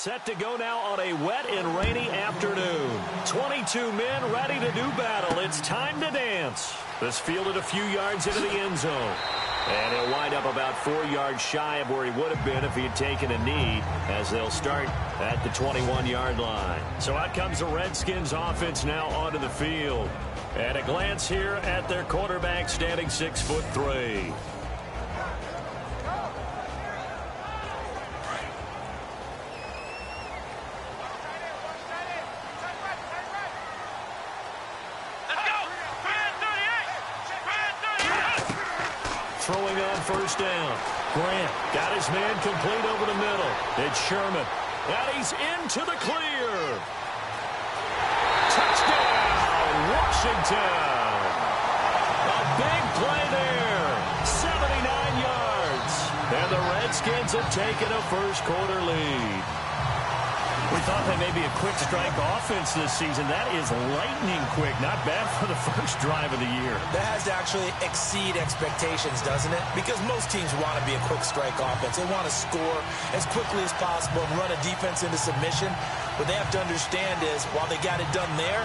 set to go now on a wet and rainy afternoon. 22 men ready to do battle. It's time to dance. This fielded a few yards into the end zone. And he'll wind up about 4 yards shy of where he would have been if he had taken a knee, as they'll start at the 21-yard line. So out comes the Redskins offense now onto the field. And a glance here at their quarterback, standing 6'3". Throwing on first down. Grant got his man complete over the middle. It's Sherman. And he's into the clear. Touchdown, Washington. A big play there. 79 yards. And the Redskins have taken a first quarter lead. We thought that may be a quick strike offense this season. That is lightning quick. Not bad for the first drive of the year. That has to actually exceed expectations, doesn't it? Because most teams want to be a quick strike offense. They want to score as quickly as possible and run a defense into submission. What they have to understand is, while they got it done there,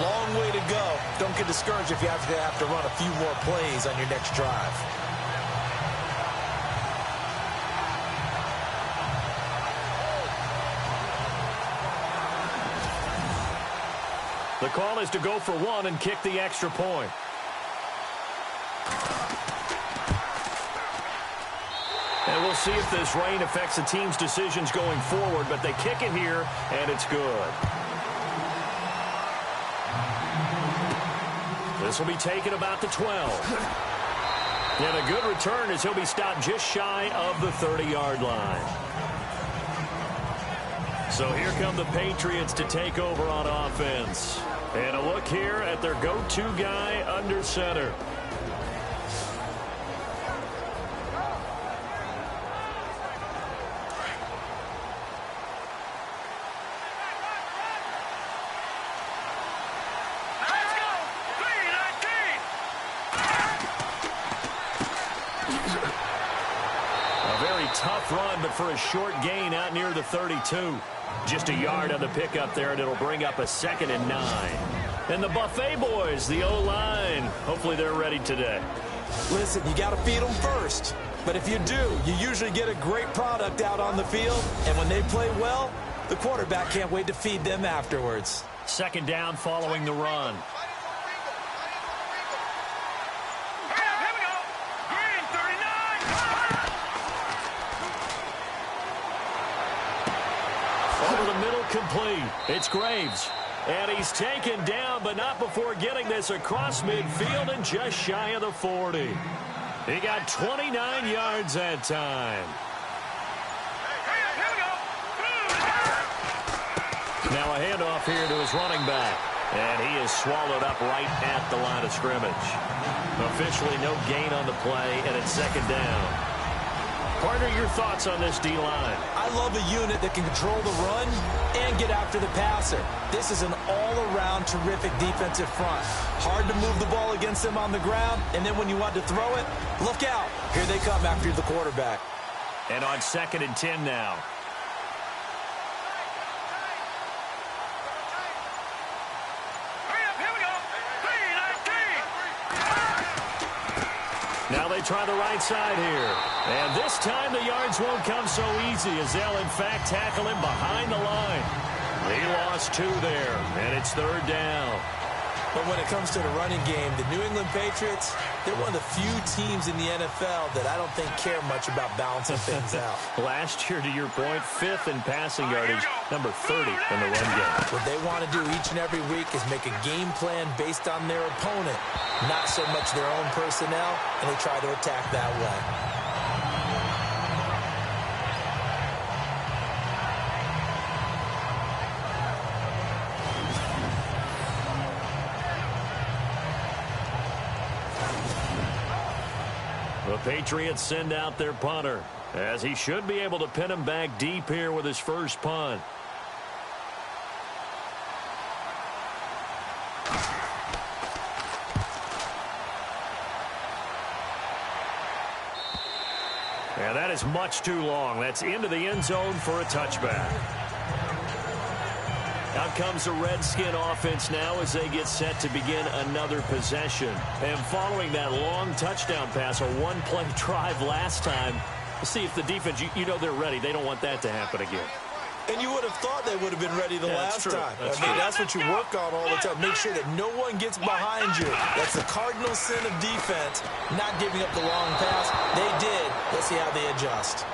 long way to go. Don't get discouraged if you have to run a few more plays on your next drive. The call is to go for one and kick the extra point. And we'll see if this rain affects the team's decisions going forward, but they kick it here, and it's good. This will be taken about the 12. And a good return as he'll be stopped just shy of the 30-yard line. So here come the Patriots to take over on offense. And a look here at their go-to guy under center. A very tough run, but for a short gain out near the 32. Just a yard on the pickup there, and it'll bring up a 2nd and 9. And the Buffet boys, the O-line, hopefully they're ready today. Listen, you got to feed them first. But if you do, you usually get a great product out on the field. And when they play well, the quarterback can't wait to feed them afterwards. 2nd down following the run. Complete. It's Graves. And he's taken down, but not before getting this across midfield and just shy of the 40. He got 29 yards that time. Now a handoff here to his running back. And he is swallowed up right at the line of scrimmage. Officially no gain on the play, and it's 2nd down. Partner, your thoughts on this D-line? I love a unit that can control the run and get after the passer. This is an all-around terrific defensive front. Hard to move the ball against them on the ground, and then when you want to throw it, look out. Here they come after the quarterback. And on 2nd and 10 now. Now they try the right side here. And this time the yards won't come so easy, as they'll in fact tackle him behind the line. He lost 2 there, and it's 3rd down. But when it comes to the running game, the New England Patriots, they're one of the few teams in the NFL that I don't think care much about balancing things out. Last year, to your point, 5th in passing yardage, number 30 in the run game. What they want to do each and every week is make a game plan based on their opponent, not so much their own personnel, and they try to attack that way. The Patriots send out their punter, as he should be able to pin him back deep here with his first punt. And that is much too long. That's into the end zone for a touchback. Out comes the Redskin offense now as they get set to begin another possession. And following that long touchdown pass, a one-play drive last time, see if the defense, you know they're ready. They don't want that to happen again. And you would have thought they would have been ready the last time. That's what you work on all the time. Make sure that no one gets behind you. That's the cardinal sin of defense, not giving up the long pass. They did. Let's see how they adjust.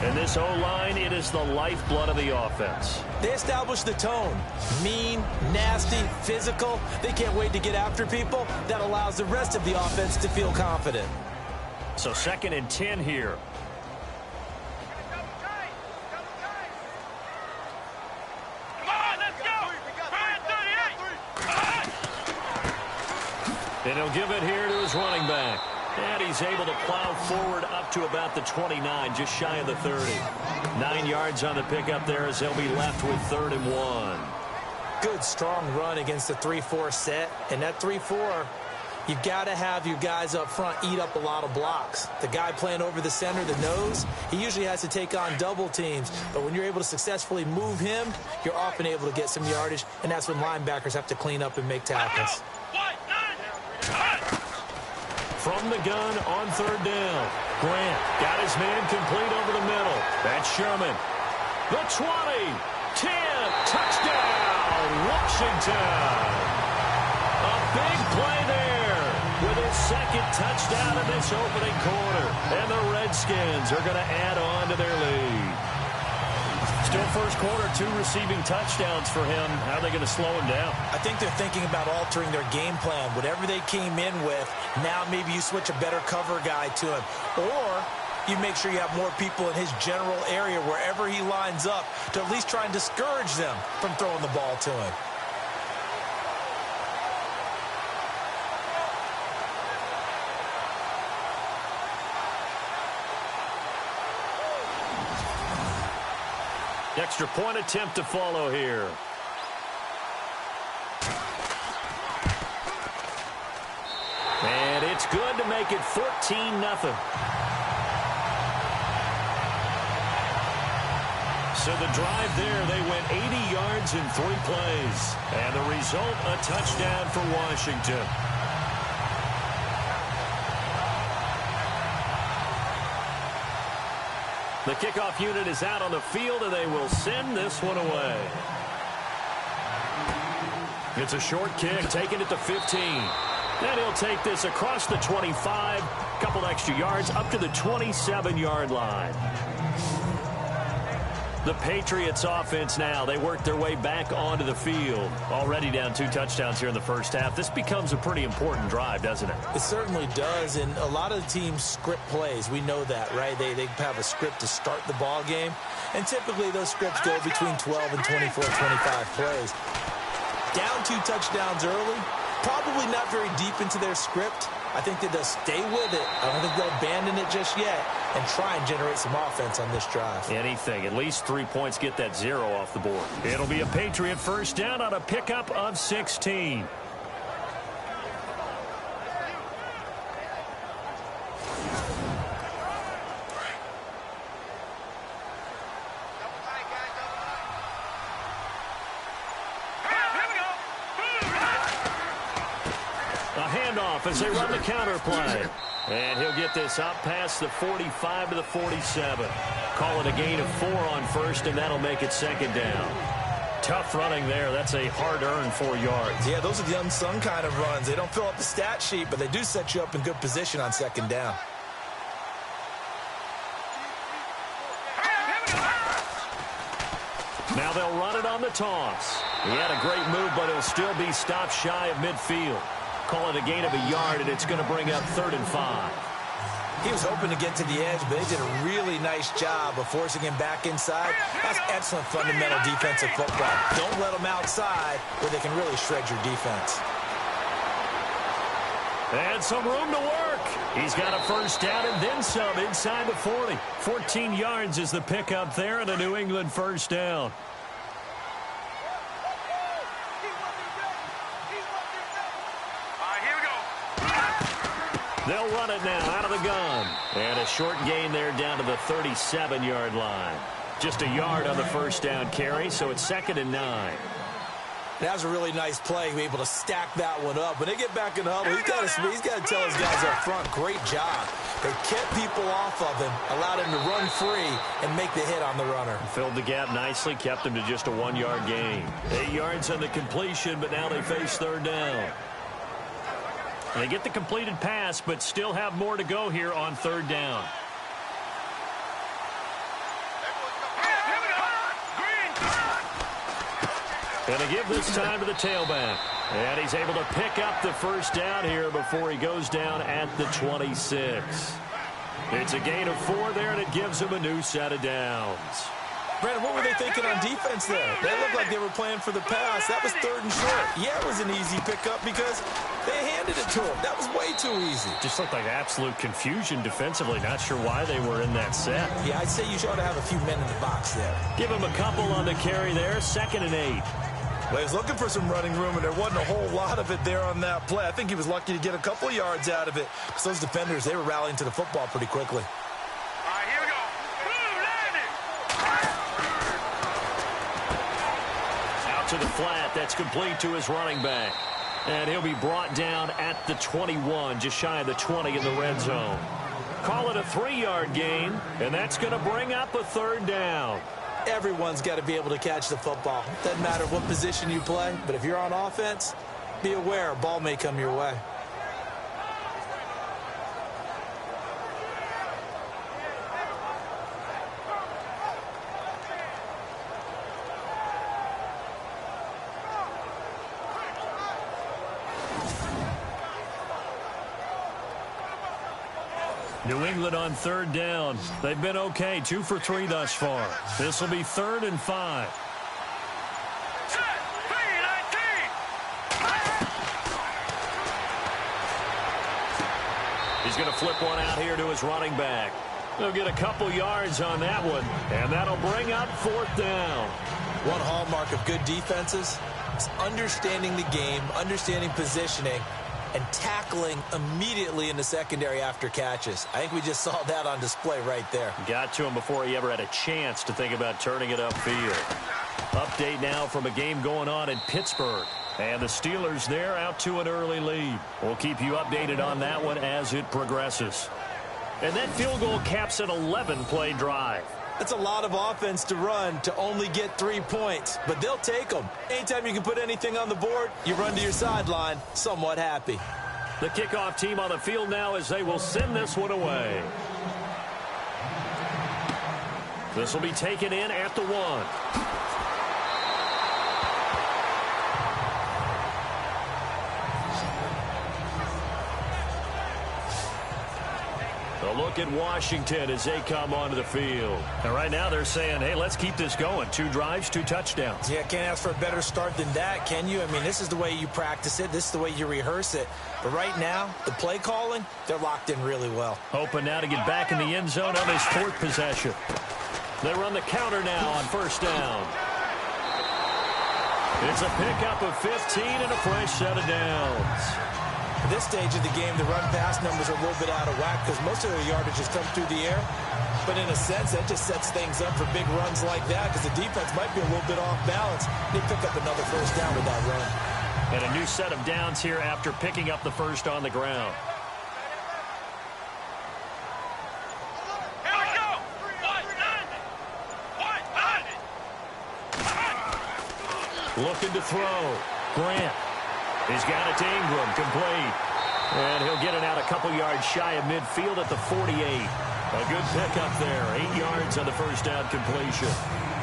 And this O-line, it is the lifeblood of the offense. They establish the tone. Mean, nasty, physical. They can't wait to get after people. That allows the rest of the offense to feel confident. So 2nd and 10 here. And he'll give it here to his running back. And he's able to plow forward up to about the 29, just shy of the 30. 9 yards on the pickup there as they'll be left with 3rd and 1. Good, strong run against the 3-4 set. And that 3-4, you've got to have your guys up front eat up a lot of blocks. The guy playing over the center, the nose, he usually has to take on double teams. But when you're able to successfully move him, you're often able to get some yardage, and that's when linebackers have to clean up and make tackles. From the gun on 3rd down. Grant got his man complete over the middle. That's Sherman. The 20, 10, touchdown, Washington. A big play there with his 2nd touchdown in this opening quarter. And the Redskins are going to add on to their lead. Still first quarter, 2 receiving touchdowns for him. How are they going to slow him down? I think they're thinking about altering their game plan. Whatever they came in with, now maybe you switch a better cover guy to him. Or you make sure you have more people in his general area wherever he lines up to at least try and discourage them from throwing the ball to him. Extra point attempt to follow here. And it's good to make it 14-0. So the drive there, they went 80 yards in 3 plays. And the result, a touchdown for Washington. The kickoff unit is out on the field, and they will send this one away. It's a short kick, taking it to 15. And he'll take this across the 25, couple extra yards, up to the 27-yard line. The Patriots offense now, they work their way back onto the field. Already down 2 touchdowns here in the first half. This becomes a pretty important drive, doesn't it? It certainly does, and a lot of the teams script plays. We know that, right? They have a script to start the ball game, and typically those scripts go between 12 and 24, 25 plays. Down 2 touchdowns early, probably not very deep into their script. I think that they'll stay with it. I don't think they'll abandon it just yet and try and generate some offense on this drive. Anything. At least 3 points, get that 0 off the board. It'll be a Patriot first down on a pickup of 16. As they run the counter play. And he'll get this up past the 45 to the 47. Call it a gain of 4 on first, and that'll make it 2nd down. Tough running there. That's a hard-earned 4 yards. Yeah, those are the unsung kind of runs. They don't fill up the stat sheet, but they do set you up in good position on 2nd down. Now they'll run it on the toss. He had a great move, but he'll still be stopped shy of midfield. Call it a gain of a yard, and it's going to bring up 3rd and 5. He was hoping to get to the edge, but they did a really nice job of forcing him back inside. That's excellent fundamental defensive football. Don't let them outside where they can really shred your defense. And some room to work. He's got a first down and then some inside the 40. 14 yards is the pickup there and a New England first down. They'll run it now out of the gun. And a short gain there down to the 37-yard line. Just a yard on the first down carry, so it's 2nd and 9. That was a really nice play, be able to stack that one up. When they get back in the huddle, he's got to tell his guys up front, great job. They kept people off of him, allowed him to run free and make the hit on the runner. Filled the gap nicely, kept him to just a 1-yard gain. 8 yards on the completion, but now they face 3rd down. They get the completed pass, but still have more to go here on 3rd down. And they give this time to the tailback. And he's able to pick up the first down here before he goes down at the 26. It's a gain of 4 there, and it gives him a new set of downs. Brandon, what were they thinking on defense there? They looked like they were playing for the pass. That was 3rd and short. Yeah, it was an easy pickup because they handed it to him. That was way too easy. Just looked like absolute confusion defensively. Not sure why they were in that set. Yeah, I'd say you ought to have a few men in the box there. Give him a couple on the carry there. 2nd and 8. Well, he was looking for some running room, and there wasn't a whole lot of it there on that play. I think he was lucky to get a couple yards out of it because those defenders, they were rallying to the football pretty quickly. All right, here we go. Out to the flat. That's complete to his running back. And he'll be brought down at the 21, just shy of the 20 in the red zone. Call it a 3-yard gain, and that's going to bring up a 3rd down. Everyone's got to be able to catch the football. Doesn't matter what position you play, but if you're on offense, be aware a ball may come your way. New England on 3rd down. They've been okay, 2 for 3 thus far. This will be 3rd and 5. He's going to flip one out here to his running back. They'll get a couple yards on that one, and that'll bring up 4th down. One hallmark of good defenses is understanding the game, understanding positioning, and tackling immediately in the secondary after catches. I think we just saw that on display right there. Got to him before he ever had a chance to think about turning it upfield. Update now from a game going on in Pittsburgh. And the Steelers there out to an early lead. We'll keep you updated on that one as it progresses. And that field goal caps an 11-play drive. That's a lot of offense to run to only get 3 points, but they'll take them. Anytime you can put anything on the board, you run to your sideline somewhat happy. The kickoff team on the field now as they will send this one away. This will be taken in at the 1. A look at Washington as they come onto the field. And right now they're saying, hey, let's keep this going. 2 drives, 2 touchdowns. Yeah, can't ask for a better start than that, can you? I mean, this is the way you practice it. This is the way you rehearse it. But right now, the play calling, they're locked in really well. Hoping now to get back in the end zone on his 4th possession. They run the counter now on 1st down. It's a pickup of 15 and a fresh set of downs. At this stage of the game, the run-pass numbers are a little bit out of whack because most of their yardage has come through the air. But in a sense, that just sets things up for big runs like that because the defense might be a little bit off balance. They pick up another 1st down with that run. And a new set of downs here after picking up the first on the ground. Here we go. Looking to throw. Grant. He's got it to Ingram, complete. And he'll get it out a couple yards shy of midfield at the 48. A good pickup there. 8 yards on the first down completion.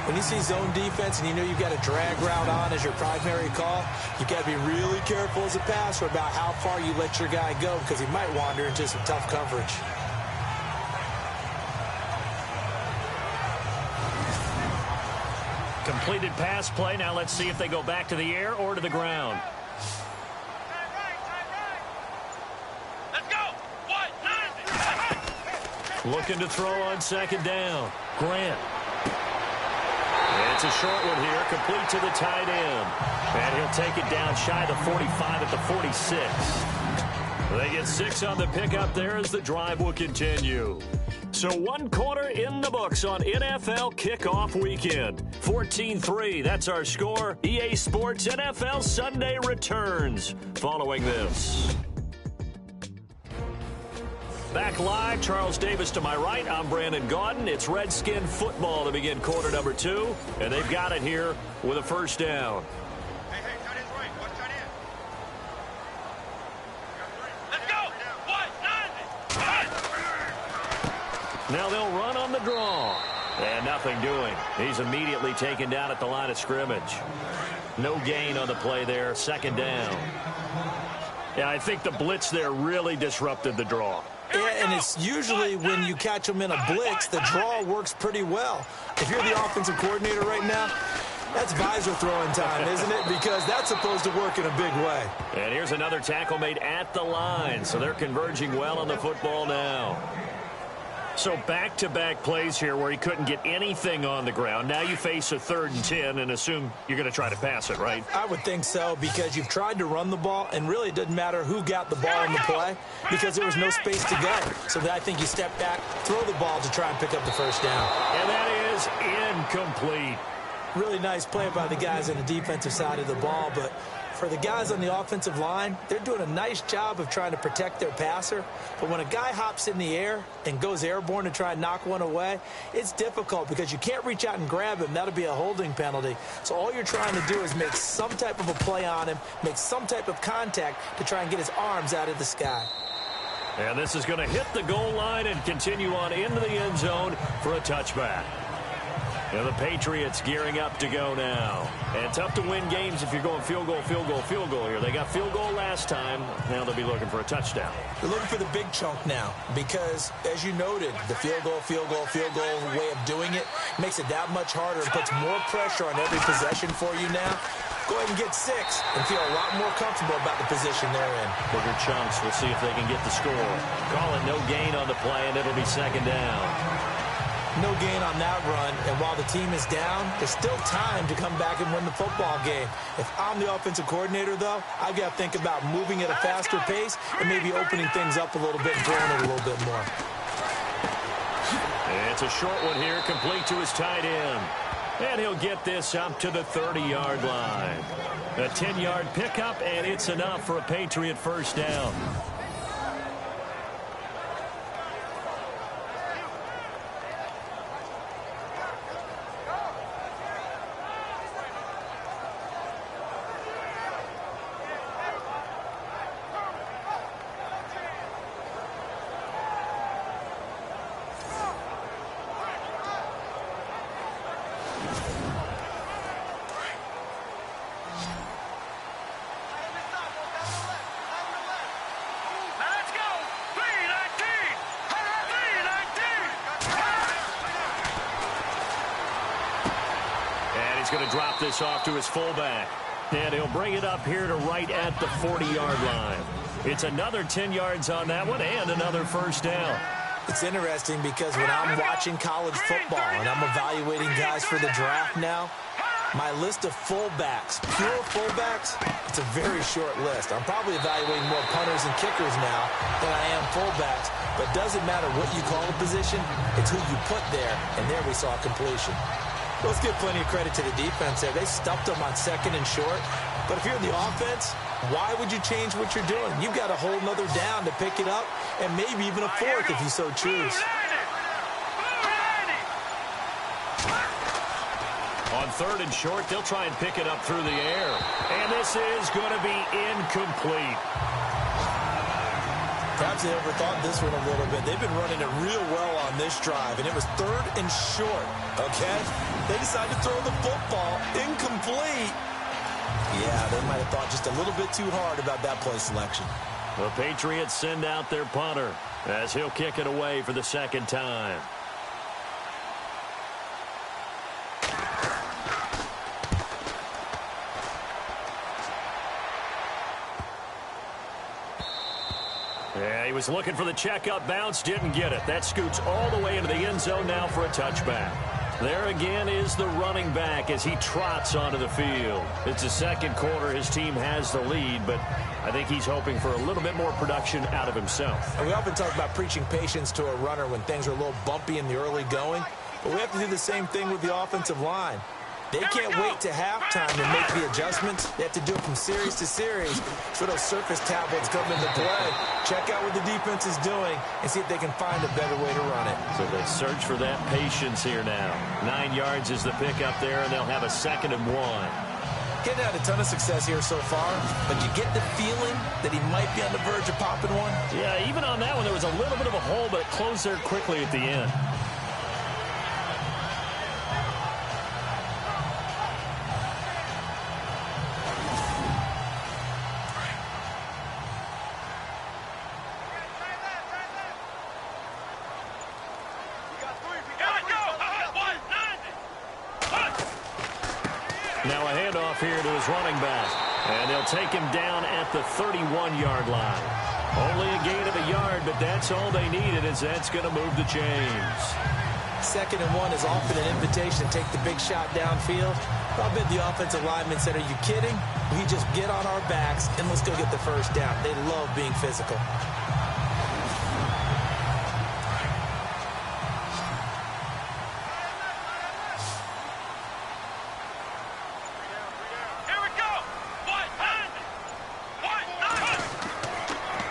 When you see zone defense and you know you've got a drag route on as your primary call, you've got to be really careful as a passer about how far you let your guy go because he might wander into some tough coverage. Completed pass play. Now let's see if they go back to the air or to the ground. Looking to throw on 2nd down. Grant. It's a short one here, complete to the tight end. And he'll take it down shy of the 45 at the 46. They get 6 on the pickup there as the drive will continue. So 1 quarter in the books on NFL kickoff weekend. 14-3, that's our score. EA Sports NFL Sunday returns following this. Back live, Charles Davis to my right. I'm Brandon Gaudin. It's Redskin football to begin quarter number 2, and they've got it here with a first down. Hey, tight end's right. Watch tight end. Let's go. 1-9. Now they'll run on the draw. And nothing doing. He's immediately taken down at the line of scrimmage. No gain on the play there. Second down. Yeah, I think the blitz there really disrupted the draw. Yeah, and it's usually when you catch them in a blitz, the draw works pretty well. If you're the offensive coordinator right now, that's visor throwing time, isn't it? Because that's supposed to work in a big way. And here's another tackle made at the line, so they're converging well on the football now. So back-to-back plays here where he couldn't get anything on the ground. Now you face a 3rd and 10 and assume you're going to try to pass it, right? I would think so, because you've tried to run the ball, and really it doesn't matter who got the ball in the play because there was no space to go. So I think you step back, throw the ball to try and pick up the first down. And that is incomplete. Really nice play by the guys on the defensive side of the ball, but for the guys on the offensive line, they're doing a nice job of trying to protect their passer. But when a guy hops in the air and goes airborne to try and knock one away, it's difficult because you can't reach out and grab him. That'll be a holding penalty. So all you're trying to do is make some type of a play on him, make some type of contact to try and get his arms out of the sky. And this is going to hit the goal line and continue on into the end zone for a touchback. And the Patriots gearing up to go now. And tough to win games if you're going field goal here. They got field goal last time. Now they'll be looking for a touchdown. They're looking for the big chunk now because, as you noted, the field goal way of doing it makes it that much harder and puts more pressure on every possession for you now. Go ahead and get 6 and feel a lot more comfortable about the position they're in. Bigger chunks. We'll see if they can get the score. Call it no gain on the play, and it'll be second down. No gain on that run, and while the team is down, there's still time to come back and win the football game. If I'm the offensive coordinator, though, I've got to think about moving at a faster pace and maybe opening things up a little bit and throwing it a little bit more. It's a short one here, complete to his tight end. And he'll get this up to the 30-yard line. A 10-yard pickup, and it's enough for a Patriot first down. Going to drop this off to his fullback. And he'll bring it up here to right at the 40-yard line. It's another 10 yards on that one and another first down. It's interesting because when I'm watching college football and I'm evaluating guys for the draft now, my list of fullbacks, pure fullbacks, it's a very short list. I'm probably evaluating more punters and kickers now than I am fullbacks. But it doesn't matter what you call a position, it's who you put there. And there we saw completion. Let's give plenty of credit to the defense there. They stuffed them on 2nd and short. But if you're the offense, why would you change what you're doing? You've got a whole nother down to pick it up, and maybe even a 4th if you so choose. On 3rd and short, they'll try and pick it up through the air. And this is going to be incomplete. Perhaps they overthought this one a little bit. They've been running it real well on this drive, and it was 3rd and short, okay? They decided to throw the football incomplete. Yeah, they might have thought just a little bit too hard about that play selection. The Patriots send out their punter as he'll kick it away for the 2nd time. Yeah, he was looking for the checkup bounce, didn't get it. That scoots all the way into the end zone now for a touchback. There again is the running back as he trots onto the field. It's the 2nd quarter. His team has the lead, but I think he's hoping for a little bit more production out of himself. And we often talk about preaching patience to a runner when things are a little bumpy in the early going, but we have to do the same thing with the offensive line. They can't wait to halftime to make the adjustments. They have to do it from series to series. So those surface tablets come into play. Check out what the defense is doing and see if they can find a better way to run it. So they search for that patience here now. 9 yards is the pickup there, and they'll have a 2nd and 1. Getting had a ton of success here so far, but you get the feeling that he might be on the verge of popping one. Yeah, even on that one, there was a little bit of a hole, but it closed there quickly at the end. Now a handoff here to his running back. And they'll take him down at the 31-yard line. Only a gain of a yard, but that's all they needed, as that's going to move the chains. 2nd and 1 is often an invitation to take the big shot downfield. I bet the offensive lineman said, are you kidding? We just get on our backs and let's go get the first down. They love being physical.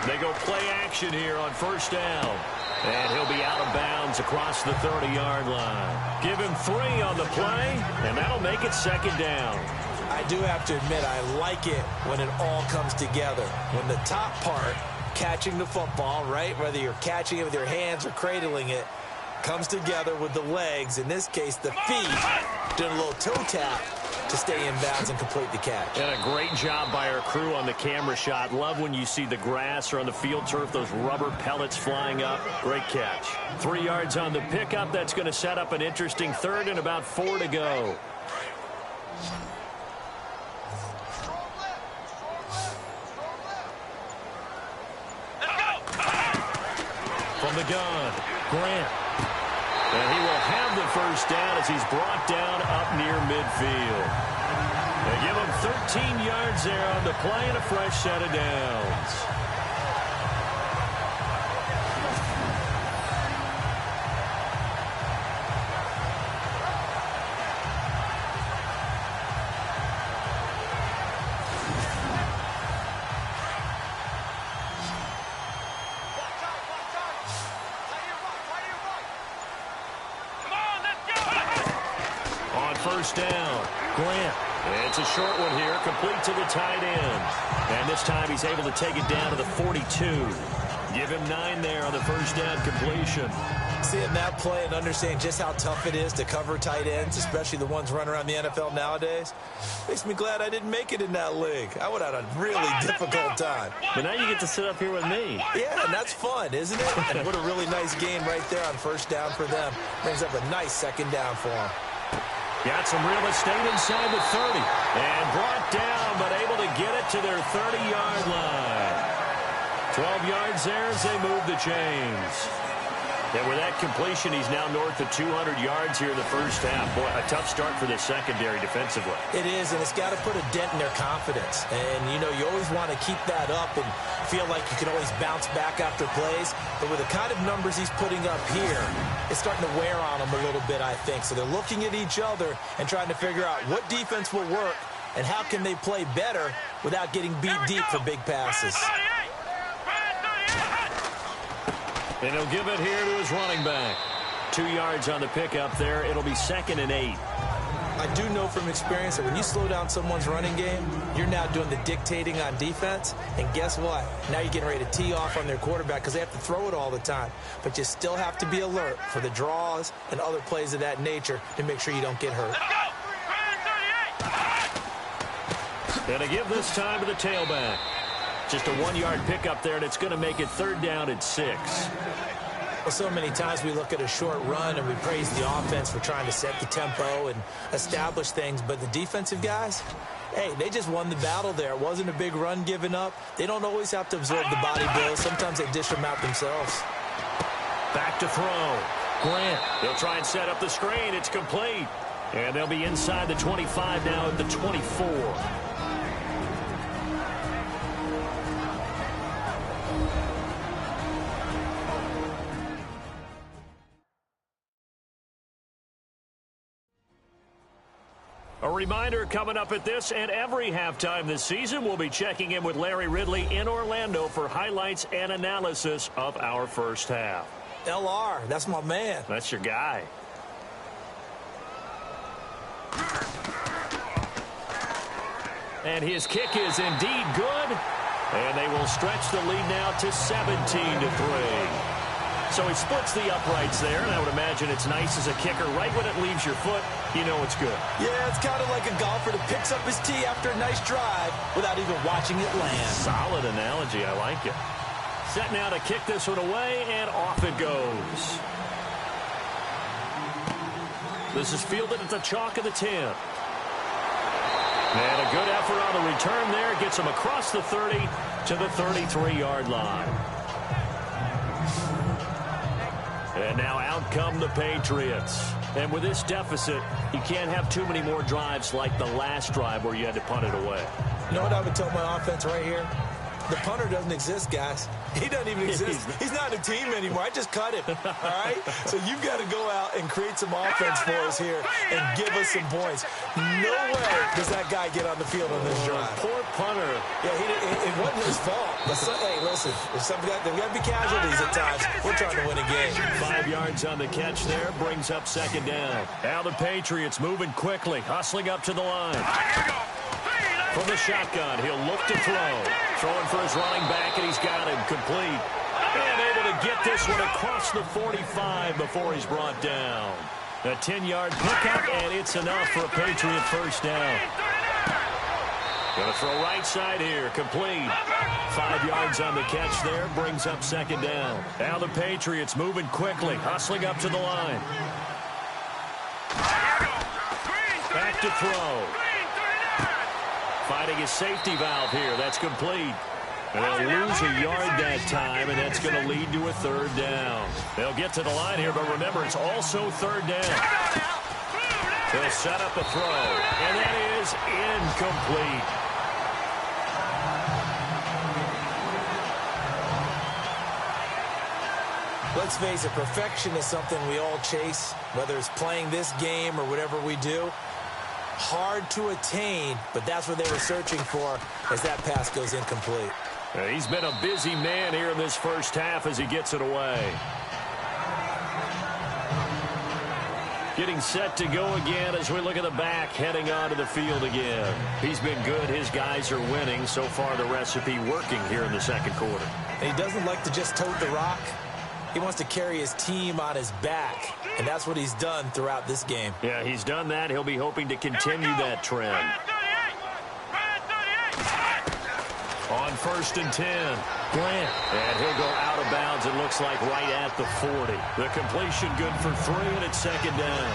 They go play action here on 1st down. And he'll be out of bounds across the 30-yard line. Give him 3 on the play, and that'll make it 2nd down. I do have to admit, I like it when it all comes together. When the top part, catching the football, right, whether you're catching it with your hands or cradling it, comes together with the legs, in this case the feet, doing a little toe tap to stay in bounds and complete the catch. And a great job by our crew on the camera shot. Love when you see the grass or on the field turf, those rubber pellets flying up. Great catch. 3 yards on the pickup. That's going to set up an interesting 3rd and about 4 to go. From the gun, Grant. And he will have the 1st down as he's brought down up near midfield. They give him 13 yards there on the play and a fresh set of downs. On 1st down, Grant. It's a short one here, complete to the tight end. And this time he's able to take it down to the 42. Give him 9 there on the 1st down completion. Seeing that play and understanding just how tough it is to cover tight ends, especially the ones running around the NFL nowadays, makes me glad I didn't make it in that league. I would have had a really difficult time. But now you get to sit up here with me. Yeah, and that's fun, isn't it? And what a really nice game right there on 1st down for them. Brings up a nice 2nd down for them. Got some real estate inside the 30. And brought down, but able to get it to their 30-yard line. 12 yards there as they move the chains. And with that completion, he's now north of 200 yards here in the 1st half. Boy, a tough start for the secondary defensively. It is, and it's got to put a dent in their confidence. And, you know, you always want to keep that up and feel like you can always bounce back after plays. But with the kind of numbers he's putting up here, it's starting to wear on them a little bit, I think. So they're looking at each other and trying to figure out what defense will work and how can they play better without getting beat deep for big passes. And he'll give it here to his running back. 2 yards on the pickup there. It'll be 2nd and 8. I do know from experience that when you slow down someone's running game, you're now doing the dictating on defense. And guess what? Now you're getting ready to tee off on their quarterback because they have to throw it all the time. But you still have to be alert for the draws and other plays of that nature to make sure you don't get hurt. And to give this time to the tailback. Just a 1-yard pickup there, and it's going to make it 3rd down and 6. Well, so many times we look at a short run and we praise the offense for trying to set the tempo and establish things, but the defensive guys, hey, they just won the battle there. It wasn't a big run given up. They don't always have to absorb the body blows. Sometimes they dish them out themselves. Back to throw. Grant, they'll try and set up the screen. It's complete. And they'll be inside the 25 now at the 24. reminder, coming up at this and every halftime this season, we'll be checking in with Larry Ridley in Orlando for highlights and analysis of our first half. LR, that's my man. That's your guy. And his kick is indeed good. And they will stretch the lead now to 17-3. So he splits the uprights there, and I would imagine it's nice as a kicker. Right when it leaves your foot, you know it's good. Yeah, it's kind of like a golfer that picks up his tee after a nice drive without even watching it land. Solid analogy. I like it. Set now to kick this one away, and off it goes. This is fielded at the chalk of the 10. And a good effort on the return there. Gets him across the 30 to the 33-yard line. And now out come the Patriots. And with this deficit, you can't have too many more drives like the last drive where you had to punt it away. You know what I would tell my offense right here? The punter doesn't exist, guys. He doesn't even exist. He's not a team anymore. I just cut him, all right? So you've got to go out and create some offense for us here and give us some points. No way does that guy get on the field on this drive. Poor punter. Yeah, it wasn't his fault. But hey, listen, there's got to be casualties at times. We're trying to win a game. 5 yards on the catch there, brings up second down. Now the Patriots moving quickly, hustling up to the line. From the shotgun, he'll look to throw. Throwing for his running back, and he's got him complete. And able to get this one across the 45 before he's brought down. A 10-yard pickup, and it's enough for a Patriot first down. Going to throw right side here, complete. 5 yards on the catch there, brings up second down. Now the Patriots moving quickly, hustling up to the line. Back to throw. Fighting his safety valve here. That's complete. And they'll lose a yard that time, and that's going to lead to a third down. They'll get to the line here, but remember, it's also third down. They'll set up a throw, and that is incomplete. Let's face it, perfection is something we all chase, whether it's playing this game or whatever we do. Hard to attain, but that's what they were searching for as that pass goes incomplete. He's been a busy man here in this first half as he gets it away. Getting set to go again as we look at the back, heading onto the field again. He's been good. His guys are winning. So far, the recipe working here in the second quarter. And he doesn't like to just tote the rock. He wants to carry his team on his back, and that's what he's done throughout this game. Yeah, he's done that. He'll be hoping to continue that trend. On 1st and 10, Grant. And he'll go out of bounds, it looks like right at the 40. The completion good for 3, and it's second down.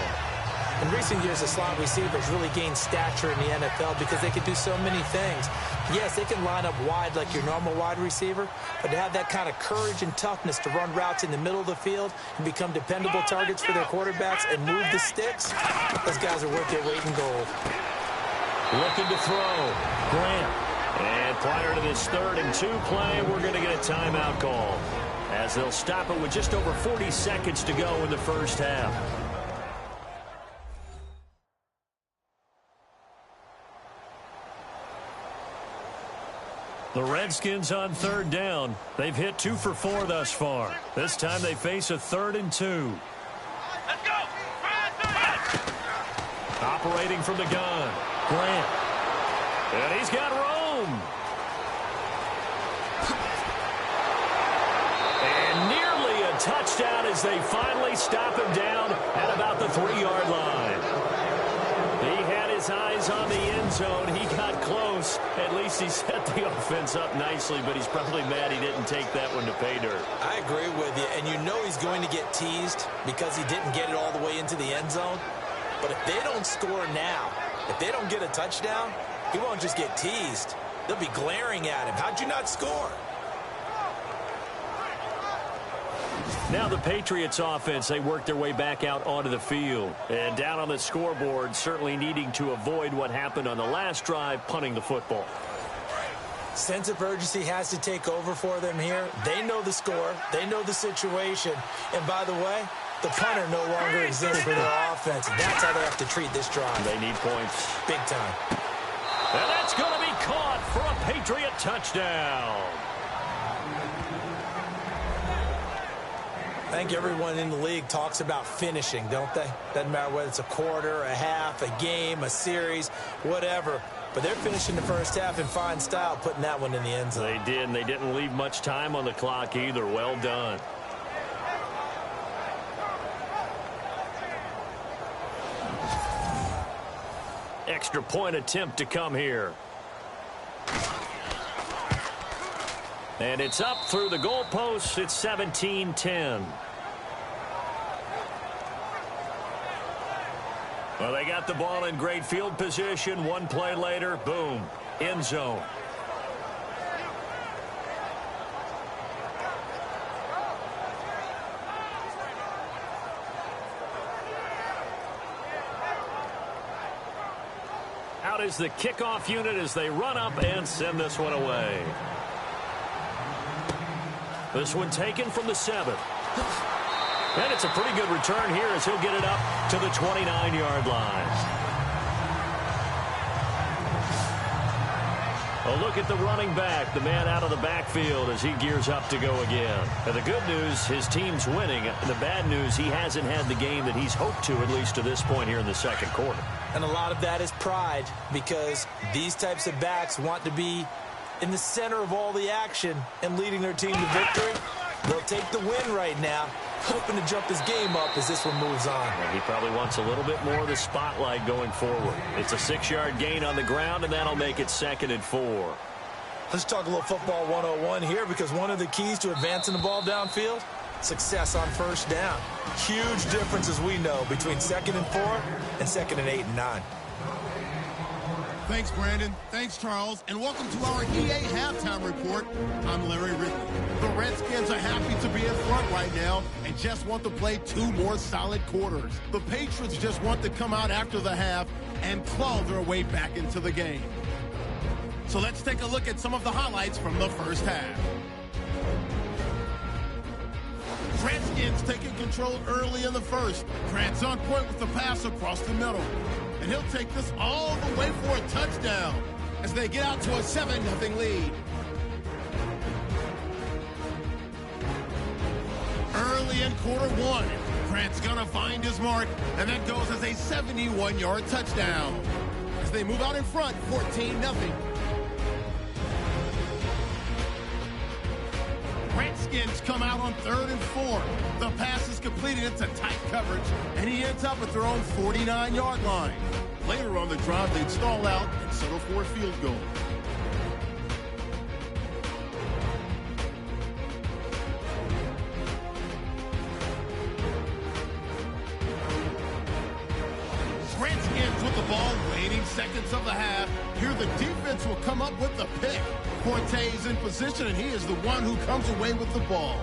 In recent years, the slot receivers really gained stature in the NFL because they can do so many things. Yes, they can line up wide like your normal wide receiver, but to have that kind of courage and toughness to run routes in the middle of the field and become dependable targets for their quarterbacks and move the sticks, those guys are worth their weight in gold. Looking to throw. Grant. And prior to this 3rd and 2 play, we're going to get a timeout call as they'll stop it with just over 40 seconds to go in the first half. The Redskins on 3rd down. They've hit 2 for 4 thus far. This time they face a 3rd and 2. Let's go! Operating from the gun. Grant. And he's got Rome. And nearly a touchdown as they finally stop him down at about the 3-yard line. He had his eyes on the end zone. He got close. At least he set the offense up nicely, but he's probably mad he didn't take that one to pay dirt. I agree with you, and you know he's going to get teased because he didn't get it all the way into the end zone. But if they don't score now, if they don't get a touchdown, he won't just get teased. They'll be glaring at him. How'd you not score? Now the Patriots offense, they work their way back out onto the field. And down on the scoreboard, certainly needing to avoid what happened on the last drive, punting the football. Sense of urgency has to take over for them here. They know the score. They know the situation. And by the way, The punter no longer exists for their offense. That's how they have to treat this drive. They need points. Big time. And that's going to be caught for a Patriot touchdown. I think everyone in the league talks about finishing, don't they? Doesn't matter whether it's a quarter, a half, a game, a series, whatever. But they're finishing the first half in fine style, putting that one in the end zone. They did, and they didn't leave much time on the clock either. Well done. Extra point attempt to come here. And it's up through the goalposts. It's 17-10. Well, they got the ball in great field position. One play later, boom, end zone. Out is the kickoff unit as they run up and send this one away. This one taken from the 7. And it's a pretty good return here as he'll get it up to the 29-yard line. A look at the running back, the man out of the backfield as he gears up to go again. And the good news, his team's winning. The bad news, he hasn't had the game that he's hoped to, at least to this point here in the second quarter. And a lot of that is pride, because these types of backs want to be in the center of all the action and leading their team to victory. They'll take the win right now, hoping to jump his game up as this one moves on. And he probably wants a little bit more of the spotlight going forward. It's a 6-yard gain on the ground, and that'll make it 2nd and 4. Let's talk a little football 101 here, because one of the keys to advancing the ball downfield, success on first down. Huge difference, as we know, between 2nd and 4 and 2nd and 8 and 9. Thanks, Brandon. Thanks, Charles. And welcome to our EA Halftime Report. I'm Larry Ridley. The Redskins are happy to be in front right now and just want to play 2 more solid quarters. The Patriots just want to come out after the half and claw their way back into the game. So let's take a look at some of the highlights from the first half. Redskins taking control early in the first. Grant's on point with the pass across the middle. And he'll take this all the way for a touchdown as they get out to a 7-0 lead. Early in quarter 1, Grant's gonna find his mark, and that goes as a 71-yard touchdown. As they move out in front, 14-0. Redskins come out on 3rd and 4. The pass is completed into tight coverage, and he ends up at their own 49-yard line. Later on the drive, they'd stall out and settle for a field goal. Redskins with the ball, waiting seconds of the half. Here the defense will come up with the pick. Forte is in position, and he is the one who comes away with the ball.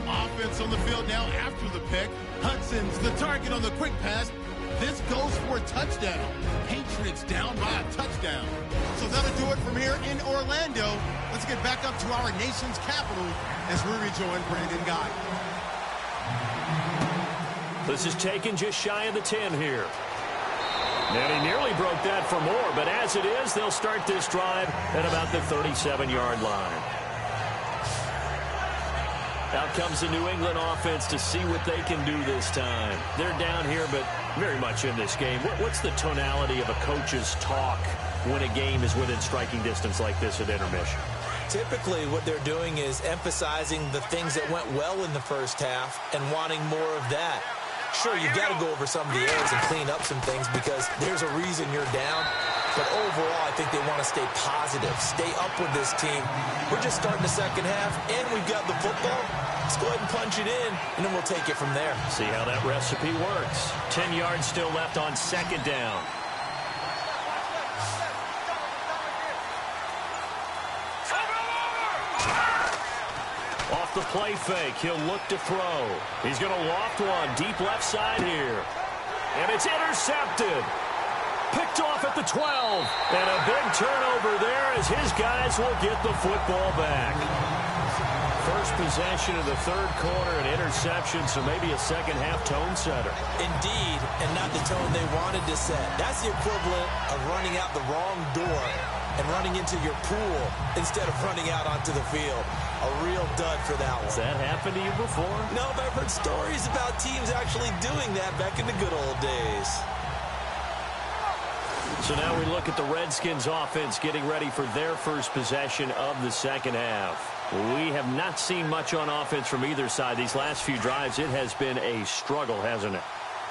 Offense on the field now after the pick. Hudson's the target on the quick pass. This goes for a touchdown. Patriots down by a touchdown. So that'll do it from here in Orlando. Let's get back up to our nation's capital as we rejoin Brandon Guy. This is taken just shy of the 10 here. And he nearly broke that for more, but as it is, they'll start this drive at about the 37-yard line. Out comes the New England offense to see what they can do this time. They're down here, but very much in this game. What's the tonality of a coach's talk when a game is within striking distance like this at intermission? Typically, what they're doing is emphasizing the things that went well in the first half and wanting more of that. Sure, you've got to go over some of the errors and clean up some things because there's a reason you're down. But overall, I think they want to stay positive, stay up with this team. We're just starting the second half, and we've got the football. Let's go ahead and punch it in, and then we'll take it from there. See how that recipe works. 10 yards still left on 2nd down. Off the play fake, he'll look to throw. He's going to loft one deep left side here. And it's intercepted. Picked off at the 12. And a big turnover there as his guys will get the football back. First possession of the third quarter, an interception, so maybe a second-half tone setter. Indeed, and not the tone they wanted to set. That's the equivalent of running out the wrong door and running into your pool instead of running out onto the field. A real dud for that one. Has that happened to you before? No, but I've heard stories about teams actually doing that back in the good old days. So now we look at the Redskins offense getting ready for their first possession of the second half. We have not seen much on offense from either side. These last few drives, it has been a struggle, hasn't it?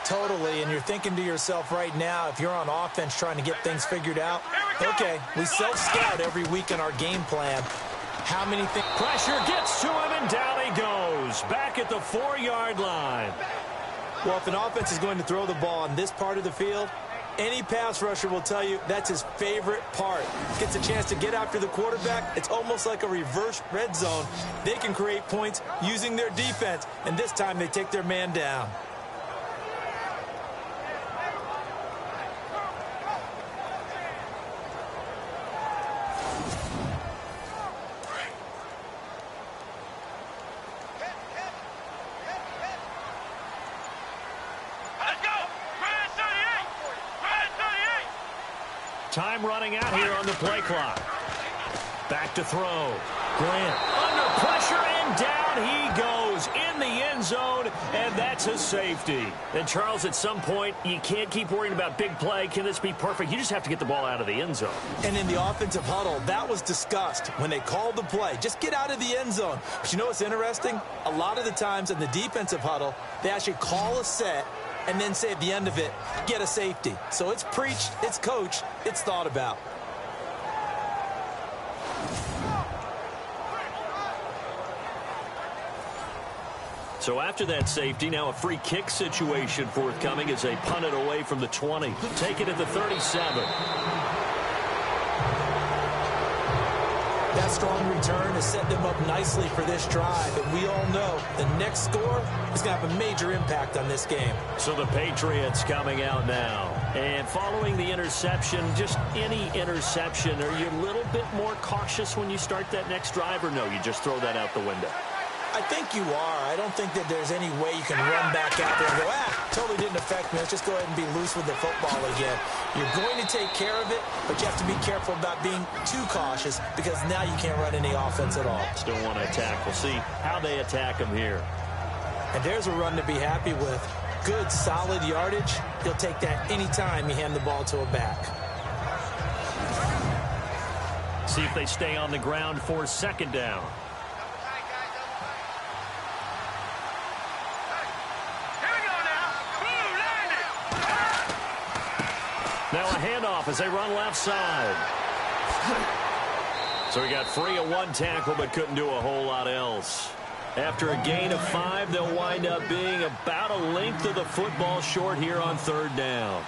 Totally, and you're thinking to yourself right now, if you're on offense trying to get things figured out, okay, we self-scout every week in our game plan. How many things? Pressure gets to him, and down he goes. Back at the 4-yard line. Well, if an offense is going to throw the ball on this part of the field, any pass rusher will tell you that's his favorite part. Gets a chance to get after the quarterback. It's almost like a reverse red zone. They can create points using their defense, and this time they take their man down. Time running out here on the play clock. Back to throw. Grant under pressure, and down he goes in the end zone, and that's a safety. And, Charles, at some point, you can't keep worrying about big play. Can this be perfect? You just have to get the ball out of the end zone. And in the offensive huddle, that was discussed when they called the play. Just get out of the end zone. But you know what's interesting? A lot of the times in the defensive huddle, they actually call a set and then say at the end of it, get a safety. So it's preached, it's coached, it's thought about. So after that safety, now a free kick situation forthcoming as they punt it away from the 20. Take it at the 37. That strong return has set them up nicely for this drive, and we all know the next score is going to have a major impact on this game. So the Patriots coming out now. And following the interception, just any interception, are you a little bit more cautious when you start that next drive, or no, you just throw that out the window? I think you are. I don't think that there's any way you can run back out there and go, totally didn't affect me. Let's just go ahead and be loose with the football again. You're going to take care of it, but you have to be careful about being too cautious because now you can't run any offense at all. Still want to attack. We'll see how they attack them here. And there's a run to be happy with. Good, solid yardage. You'll take that anytime you hand the ball to a back. See if they stay on the ground for second down. Now a handoff as they run left side. So he got free of one tackle but couldn't do a whole lot else. After a gain of 5, they'll wind up being about a length of the football short here on third down.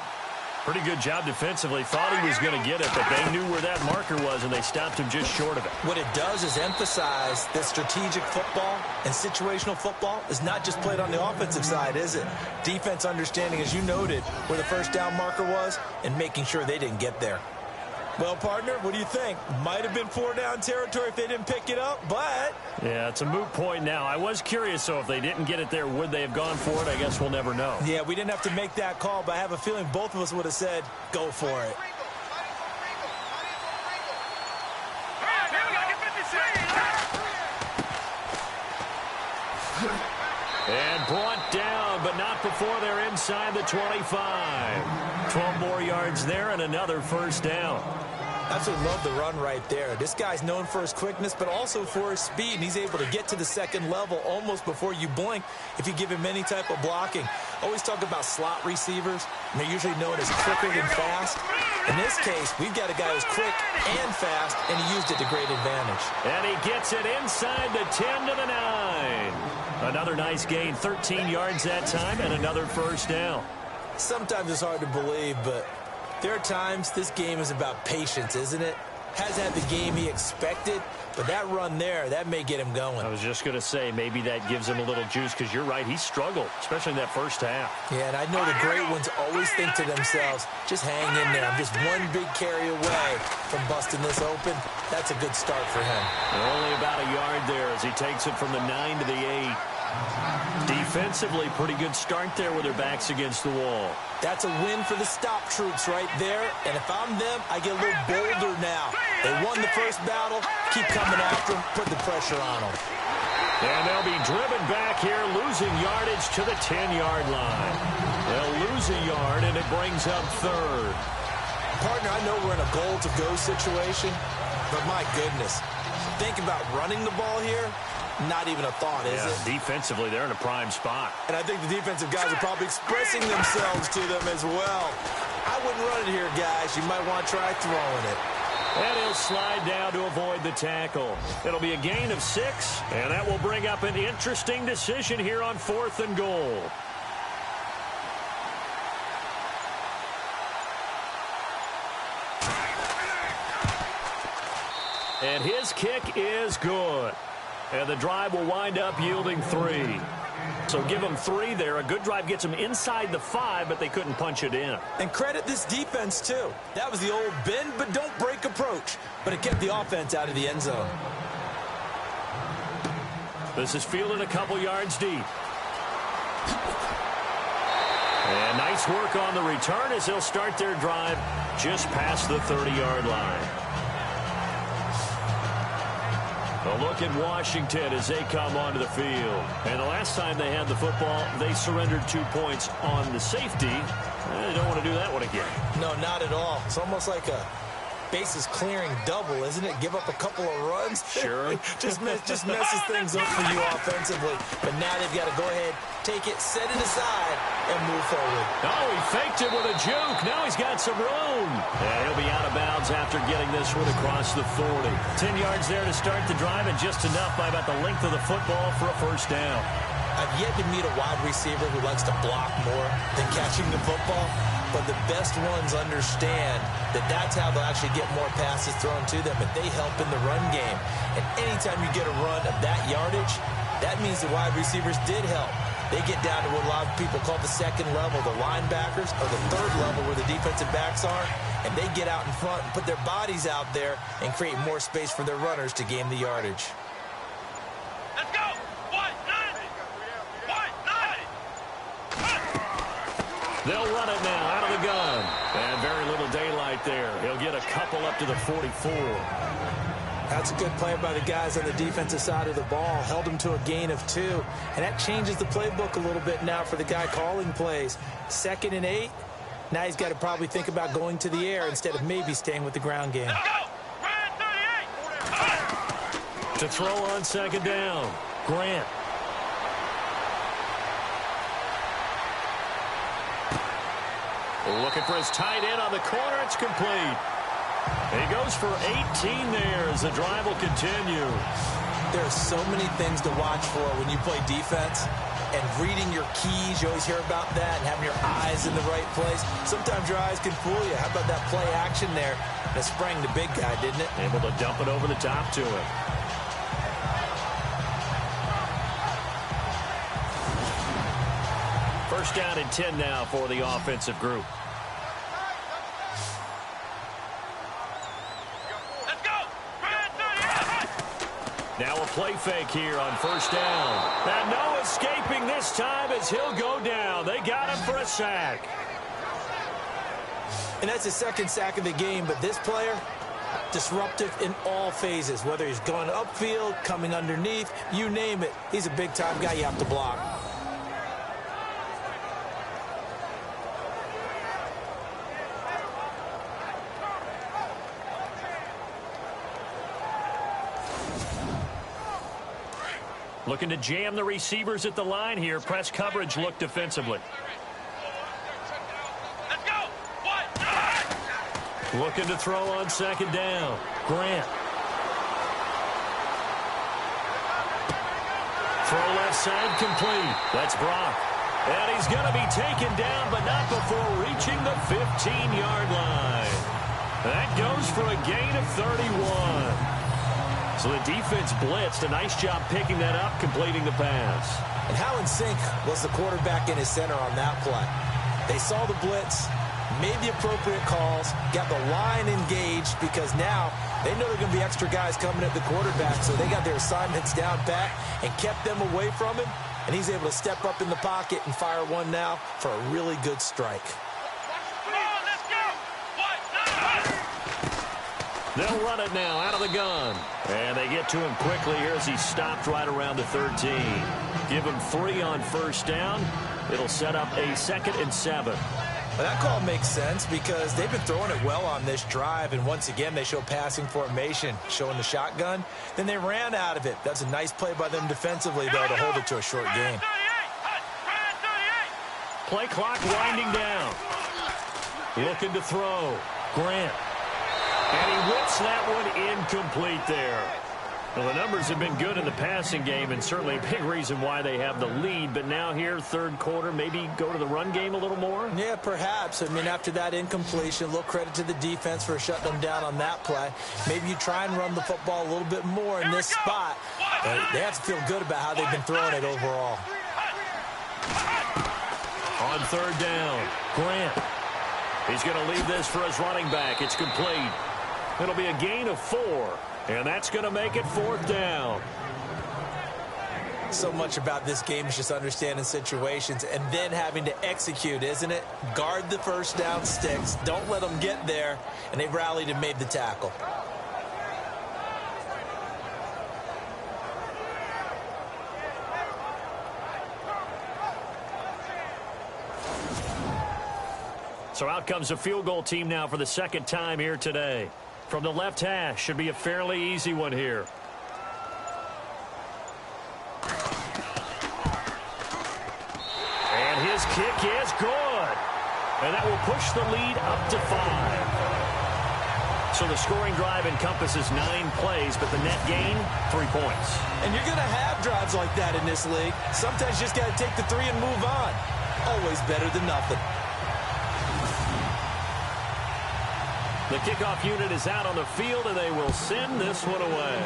Pretty good job defensively. Thought he was going to get it, but they knew where that marker was, and they stopped him just short of it. What it does is emphasize that strategic football and situational football is not just played on the offensive side, is it? Defense understanding, as you noted, where the first down marker was and making sure they didn't get there. Well, partner, what do you think? Might have been 4-down territory if they didn't pick it up, but... Yeah, it's a moot point now. I was curious, so if they didn't get it there, would they have gone for it? I guess we'll never know. Yeah, we didn't have to make that call, but I have a feeling both of us would have said, go for it. And brought down, but not before they're inside the 25. 12 more yards there and another first down. Absolutely love the run right there. This guy's known for his quickness, but also for his speed. And he's able to get to the second level almost before you blink if you give him any type of blocking. Always talk about slot receivers, and they're usually known as quicker than fast. In this case, we've got a guy who's quick and fast, and he used it to great advantage. And he gets it inside the 10 to the 9. Another nice gain, 13 yards that time, and another first down. Sometimes it's hard to believe, but there are times this game is about patience, isn't it? Has had the game he expected, but that run there, that may get him going. I was just going to say, maybe that gives him a little juice, because you're right, he struggled, especially in that first half. Yeah, and I know the great ones always think to themselves, just hang in there. I'm just one big carry away from busting this open. That's a good start for him. Only about a yard there as he takes it from the 9 to the 8. Defensively, pretty good start there with their backs against the wall. That's a win for the stop troops right there. And if I'm them, I get a little bolder now. They won the first battle. Keep coming after them. Put the pressure on them. And they'll be driven back here, losing yardage to the 10-yard line. They'll lose a yard, and it brings up third. Partner, I know we're in a goal-to-go situation, but my goodness, think about running the ball here. Not even a thought, is it? Defensively, they're in a prime spot. And I think the defensive guys are probably expressing themselves to them as well. I wouldn't run it here, guys. You might want to try throwing it. And he'll slide down to avoid the tackle. It'll be a gain of 6, and that will bring up an interesting decision here on 4th and goal. And his kick is good. And the drive will wind up yielding 3. So give them 3 there. A good drive gets them inside the 5, but they couldn't punch it in. And credit this defense, too. That was the old bend but don't break approach. But it kept the offense out of the end zone. This is fielded a couple yards deep. And nice work on the return as they'll start their drive just past the 30-yard line. A look at Washington as they come onto the field. And the last time they had the football, they surrendered 2 points on the safety. They don't want to do that one again. No, not at all. It's almost like a bases clearing double, isn't it? Give up a couple of runs. Sure. just messes things up for you offensively. But now they've got to go ahead, take it, set it aside, and move forward. Oh, he faked it with a juke. Now he's got some room. And he'll be out of bounds after getting this one across the 40. 10 yards there to start the drive, and just enough by about the length of the football for a first down. I've yet to meet a wide receiver who likes to block more than catching the football. But the best ones understand that that's how they'll actually get more passes thrown to them, and they help in the run game. And anytime you get a run of that yardage, that means the wide receivers did help. They get down to what a lot of people call the second level, the linebackers, or the third level where the defensive backs are, and they get out in front and put their bodies out there and create more space for their runners to gain the yardage. Let's go! 190! 190! They'll run it now out of the gun. And very little daylight there. He'll get a couple up to the 44. That's a good play by the guys on the defensive side of the ball. Held them to a gain of 2. And that changes the playbook a little bit now for the guy calling plays. 2nd and 8. Now he's got to probably think about going to the air instead of maybe staying with the ground game. Let's go! Red 38! To throw on 2nd down, Grant. Looking for his tight end on the corner. It's complete. He goes for 18 there as the drive will continue. There are so many things to watch for when you play defense. And reading your keys, you always hear about that, and having your eyes in the right place. Sometimes your eyes can fool you. How about that play action there? That sprang the big guy, didn't it? Able to dump it over the top to him. First down and 10 now for the offensive group. Let's go! Red 38! Now a play fake here on first down. And no escaping this time as he'll go down. They got him for a sack. And that's his 2nd sack of the game, but this player, disruptive in all phases, whether he's going upfield, coming underneath, you name it. He's a big-time guy you have to block. Looking to jam the receivers at the line here. Press coverage look defensively. Let's go! 190! Looking to throw on 2nd down. Grant. Throw left side complete. That's Brock. And he's going to be taken down, but not before reaching the 15-yard line. That goes for a gain of 31. So the defense blitzed. A nice job picking that up, completing the pass. And how in sync was the quarterback in his center on that play? They saw the blitz, made the appropriate calls, got the line engaged because now they know there are going to be extra guys coming at the quarterback, so they got their assignments down pat and kept them away from him, and he's able to step up in the pocket and fire one now for a really good strike. Come on, let's go. They'll run it now out of the gun. And they get to him quickly here as he stopped right around the 13. Give him 3 on first down. It'll set up a 2nd and 7. Well, that call makes sense because they've been throwing it well on this drive, and once again they show passing formation, showing the shotgun. Then they ran out of it. That's a nice play by them defensively, though, to hold it to a short game. Play clock winding down. Looking to throw. Grant. And he whips that one incomplete there. Well, the numbers have been good in the passing game, and certainly a big reason why they have the lead. But now here, third quarter, maybe go to the run game a little more? Yeah, perhaps. I mean, after that incompletion, a little credit to the defense for shutting them down on that play. Maybe you try and run the football a little bit more in this spot. But they have to feel good about how they've been throwing it overall. On third down, Grant. He's going to leave this for his running back. It's complete. It'll be a gain of 4. And that's going to make it 4th down. So much about this game is just understanding situations and then having to execute, isn't it? Guard the first down sticks. Don't let them get there. And they've rallied and made the tackle. So out comes a field goal team now for the 2nd time here today. From the left hash, should be a fairly easy one here. And his kick is good. And that will push the lead up to 5. So the scoring drive encompasses 9 plays, but the net gain, 3 points. And you're going to have drives like that in this league. Sometimes you just got to take the 3 and move on. Always better than nothing. The kickoff unit is out on the field, and they will send this one away.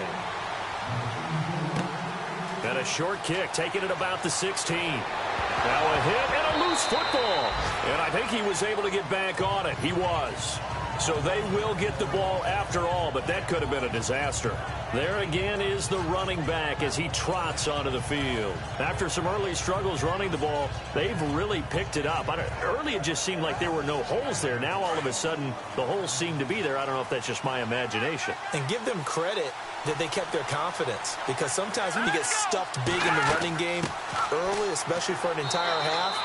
And a short kick, taking it about the 16. Now a hit and a loose football. And I think he was able to get back on it. He was. So they will get the ball after all, but that could have been a disaster. There again is the running back as he trots onto the field. After some early struggles running the ball, they've really picked it up. Early it just seemed like there were no holes there. Now all of a sudden the holes seem to be there. I don't know if that's just my imagination. And give them credit that they kept their confidence, because sometimes when you get stuffed big in the running game early, especially for an entire half,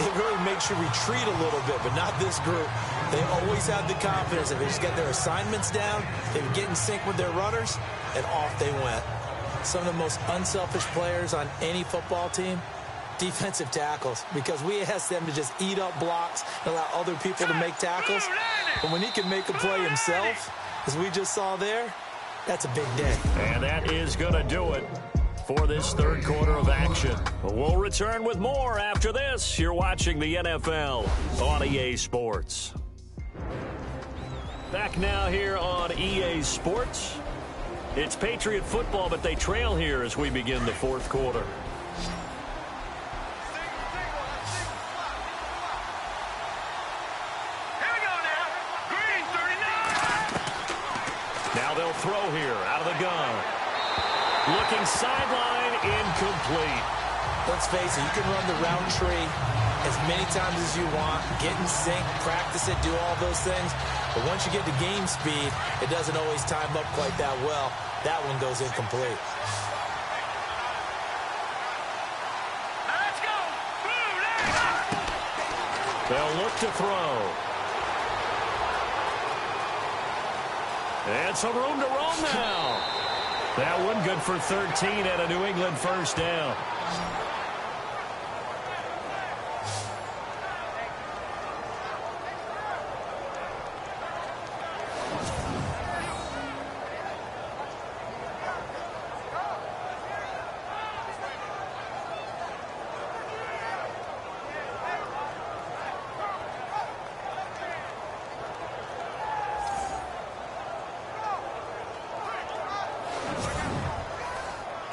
it really makes you retreat a little bit, but not this group. They always had the confidence that they just get their assignments down, they would get in sync with their runners, and off they went. Some of the most unselfish players on any football team, defensive tackles, because we ask them to just eat up blocks and allow other people to make tackles. But when he can make a play himself, as we just saw there, that's a big day. And that is going to do it for this third quarter of action. We'll return with more after this. You're watching the NFL on EA Sports. Back now here on EA Sports. It's Patriot football, but they trail here as we begin the fourth quarter. Now they'll throw here out of the gun. Looking sideline, incomplete. Let's face it, you can run the route tree as many times as you want, get in sync, practice it, do all those things. But once you get to game speed, it doesn't always time up quite that well. That one goes incomplete. Let's go. They'll look to throw. And some room to roam now. That one good for 13 and a New England first down.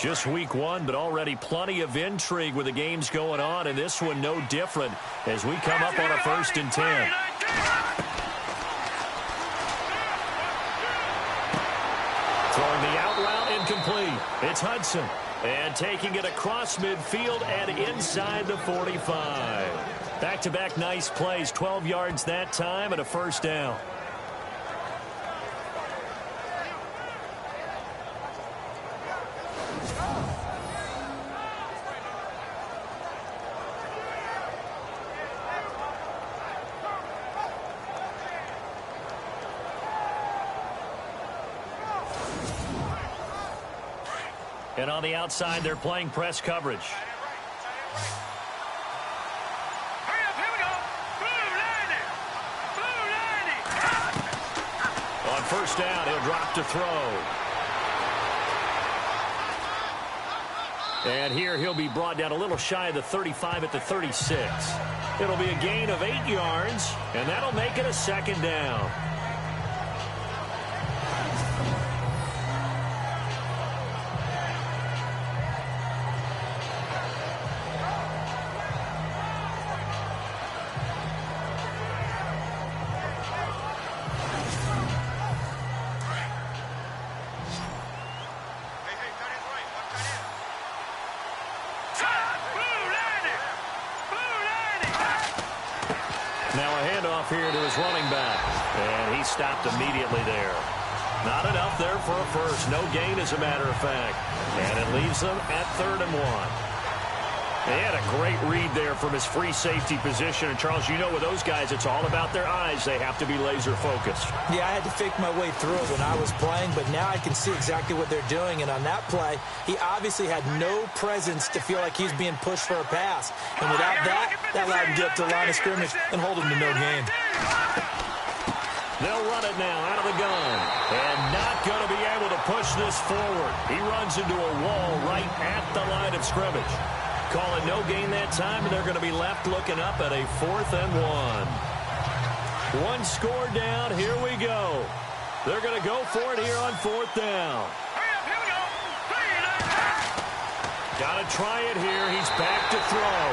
Just week one, but already plenty of intrigue with the games going on, and this one no different as we come up on a 1st and 10. Throwing the out route incomplete. It's Hudson. And taking it across midfield and inside the 45. Back-to-back nice plays, 12 yards that time and a 1st down. And on the outside, they're playing press coverage. Hurry up, here we go. Blue 90. On 1st down, he'll drop to throw. And here he'll be brought down a little shy of the 35 at the 36. It'll be a gain of 8 yards, and that'll make it a 2nd down. Here to his running back, and he stopped immediately there. Not enough there for a first. No gain, as a matter of fact. And it leaves them at 3rd and 1. They had a great read there from his free safety position. And, Charles, you know with those guys, it's all about their eyes. They have to be laser-focused. Yeah, I had to fake my way through it when I was playing, but now I can see exactly what they're doing. And on that play, he obviously had no presence to feel like he's being pushed for a pass. And without that allowed him to get up to the line of scrimmage and hold him to no gain. They'll run it now out of the gun. And not going to be able to push this forward. He runs into a wall right at the line of scrimmage. Call it no gain that time, and they're going to be left looking up at a 4th and 1. One score down. Here we go. They're going to go for it here on 4th down. Hurry up, here we go. Got to try it here. He's back to throw.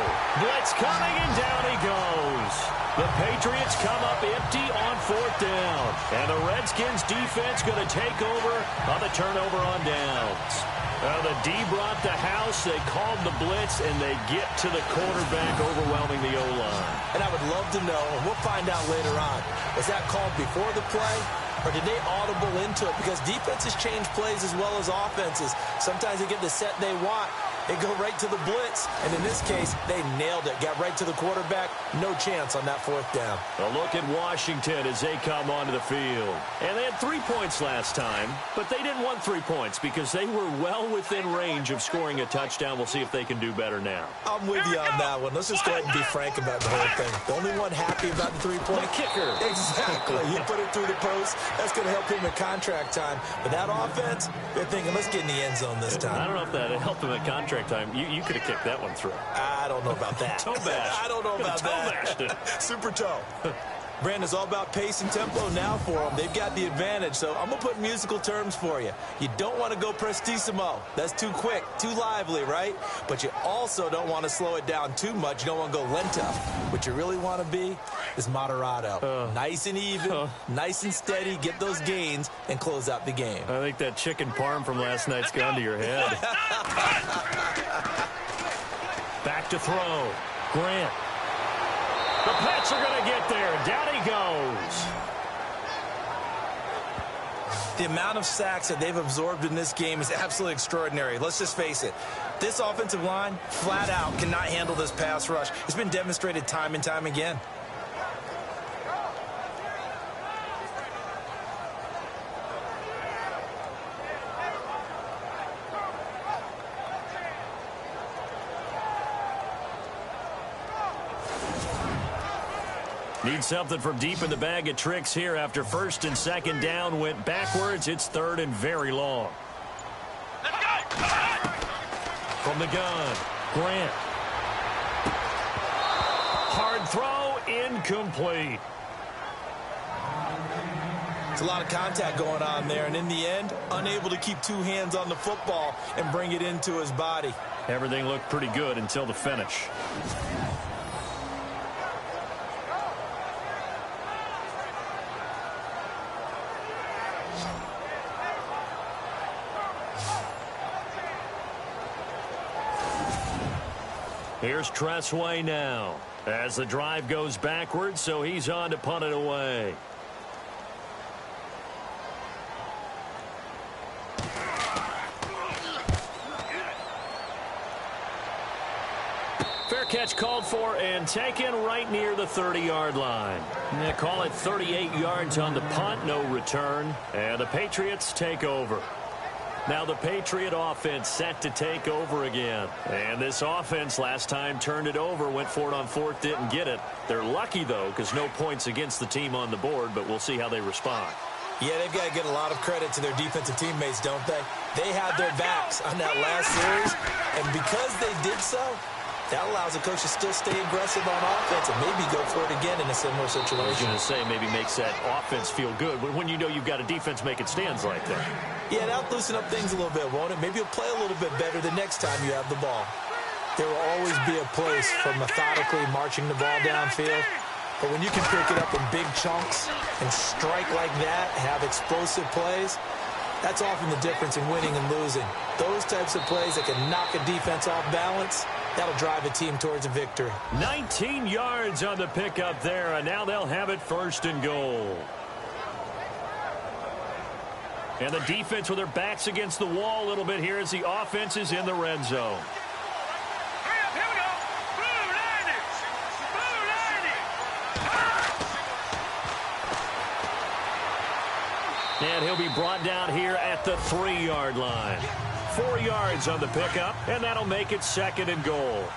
Blitz coming, and down he goes. The Patriots come up empty on 4th down. And the Redskins defense going to take over on the turnover on downs. The D brought the house. They called the blitz, and they get to the quarterback, overwhelming the O-line. And I would love to know, and we'll find out later on, was that called before the play, or did they audible into it? Because defenses change plays as well as offenses. Sometimes they get the set they want. They go right to the blitz, and in this case, they nailed it. Got right to the quarterback. No chance on that 4th down. A look at Washington as they come onto the field. And they had 3 points last time, but they didn't want 3 points because they were well within range of scoring a touchdown. We'll see if they can do better now. I'm with you on that one. Let's just go ahead and be frank about the whole thing. The only one happy about the 3-point. The kicker. Exactly. You put it through the post. That's going to help him in contract time. But that offense, they're thinking, let's get in the end zone this time. I don't know if that helped him at contract time. You could have kicked that one through. I don't know about that. Toe bash. I don't know about that. Toe bashed it. Super toe. Brandon, it's all about pace and tempo now for them. They've got the advantage, so I'm going to put musical terms for you. You don't want to go prestissimo. That's too quick, too lively, right? But you also don't want to slow it down too much. You don't want to go lento. What you really want to be is moderato. Nice and even, nice and steady, get those gains, and close out the game. I think that chicken parm from last night's gone to your head. Back to throw. Grant. The Pats are going to get there. Down he goes. The amount of sacks that they've absorbed in this game is absolutely extraordinary. Let's just face it. This offensive line, flat out, cannot handle this pass rush. It's been demonstrated time and time again. Need something from deep in the bag of tricks here after 1st and 2nd down went backwards. It's 3rd and very long. Let's go. From the gun, Grant. Hard throw, incomplete. It's a lot of contact going on there, and in the end, unable to keep two hands on the football and bring it into his body. Everything looked pretty good until the finish. Here's Tressway now as the drive goes backwards, so he's on to punt it away. Fair catch called for and taken right near the 30-yard line. They call it 38 yards on the punt, no return, and the Patriots take over. Now the Patriot offense set to take over again. And this offense last time turned it over, went for it on fourth, didn't get it. They're lucky, though, because no points against the team on the board, but we'll see how they respond. Yeah, they've got to get a lot of credit to their defensive teammates, don't they? They had their backs on that last series, and because they did so, that allows the coach to still stay aggressive on offense and maybe go for it again in a similar situation. I was going to say maybe makes that offense feel good when you know you've got a defense making stands like that. Yeah, that'll loosen up things a little bit, won't it? Maybe you'll play a little bit better the next time you have the ball. There will always be a place for methodically marching the ball downfield. But when you can pick it up in big chunks and strike like that, have explosive plays, that's often the difference in winning and losing. Those types of plays that can knock a defense off balance, that'll drive a team towards a victory. 19 yards on the pickup there, and now they'll have it 1st and goal. And the defense with their backs against the wall a little bit here as the offense is in the red zone. Hurry up, here we go. Blue 90. Blue 90. And he'll be brought down here at the 3-yard line. 4 yards on the pickup, and that'll make it 2nd and goal.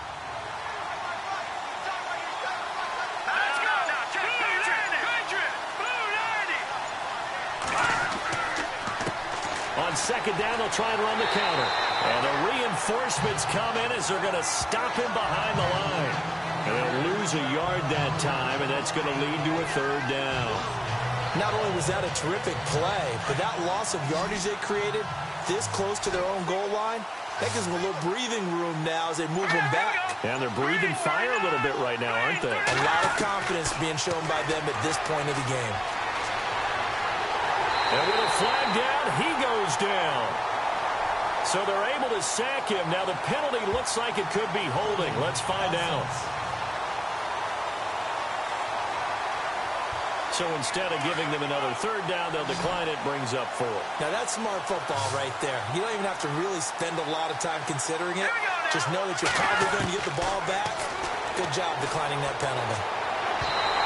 Let's go. Blue 90. On 2nd down, they'll try and run the counter. And the reinforcements come in as they're going to stop him behind the line. And they'll lose a yard that time, and that's going to lead to a 3rd down. Not only was that a terrific play, but that loss of yardage they created this close to their own goal line, that gives them a little breathing room now as they move them back. And they're breathing fire a little bit right now, aren't they? A lot of confidence being shown by them at this point of the game. And with a flag down, he goes down. So they're able to sack him. Now the penalty looks like it could be holding. Let's find out. So instead of giving them another 3rd down, they'll decline it, brings up 4. Now that's smart football right there. You don't even have to really spend a lot of time considering it. Just know that you're probably going to get the ball back. Good job declining that penalty.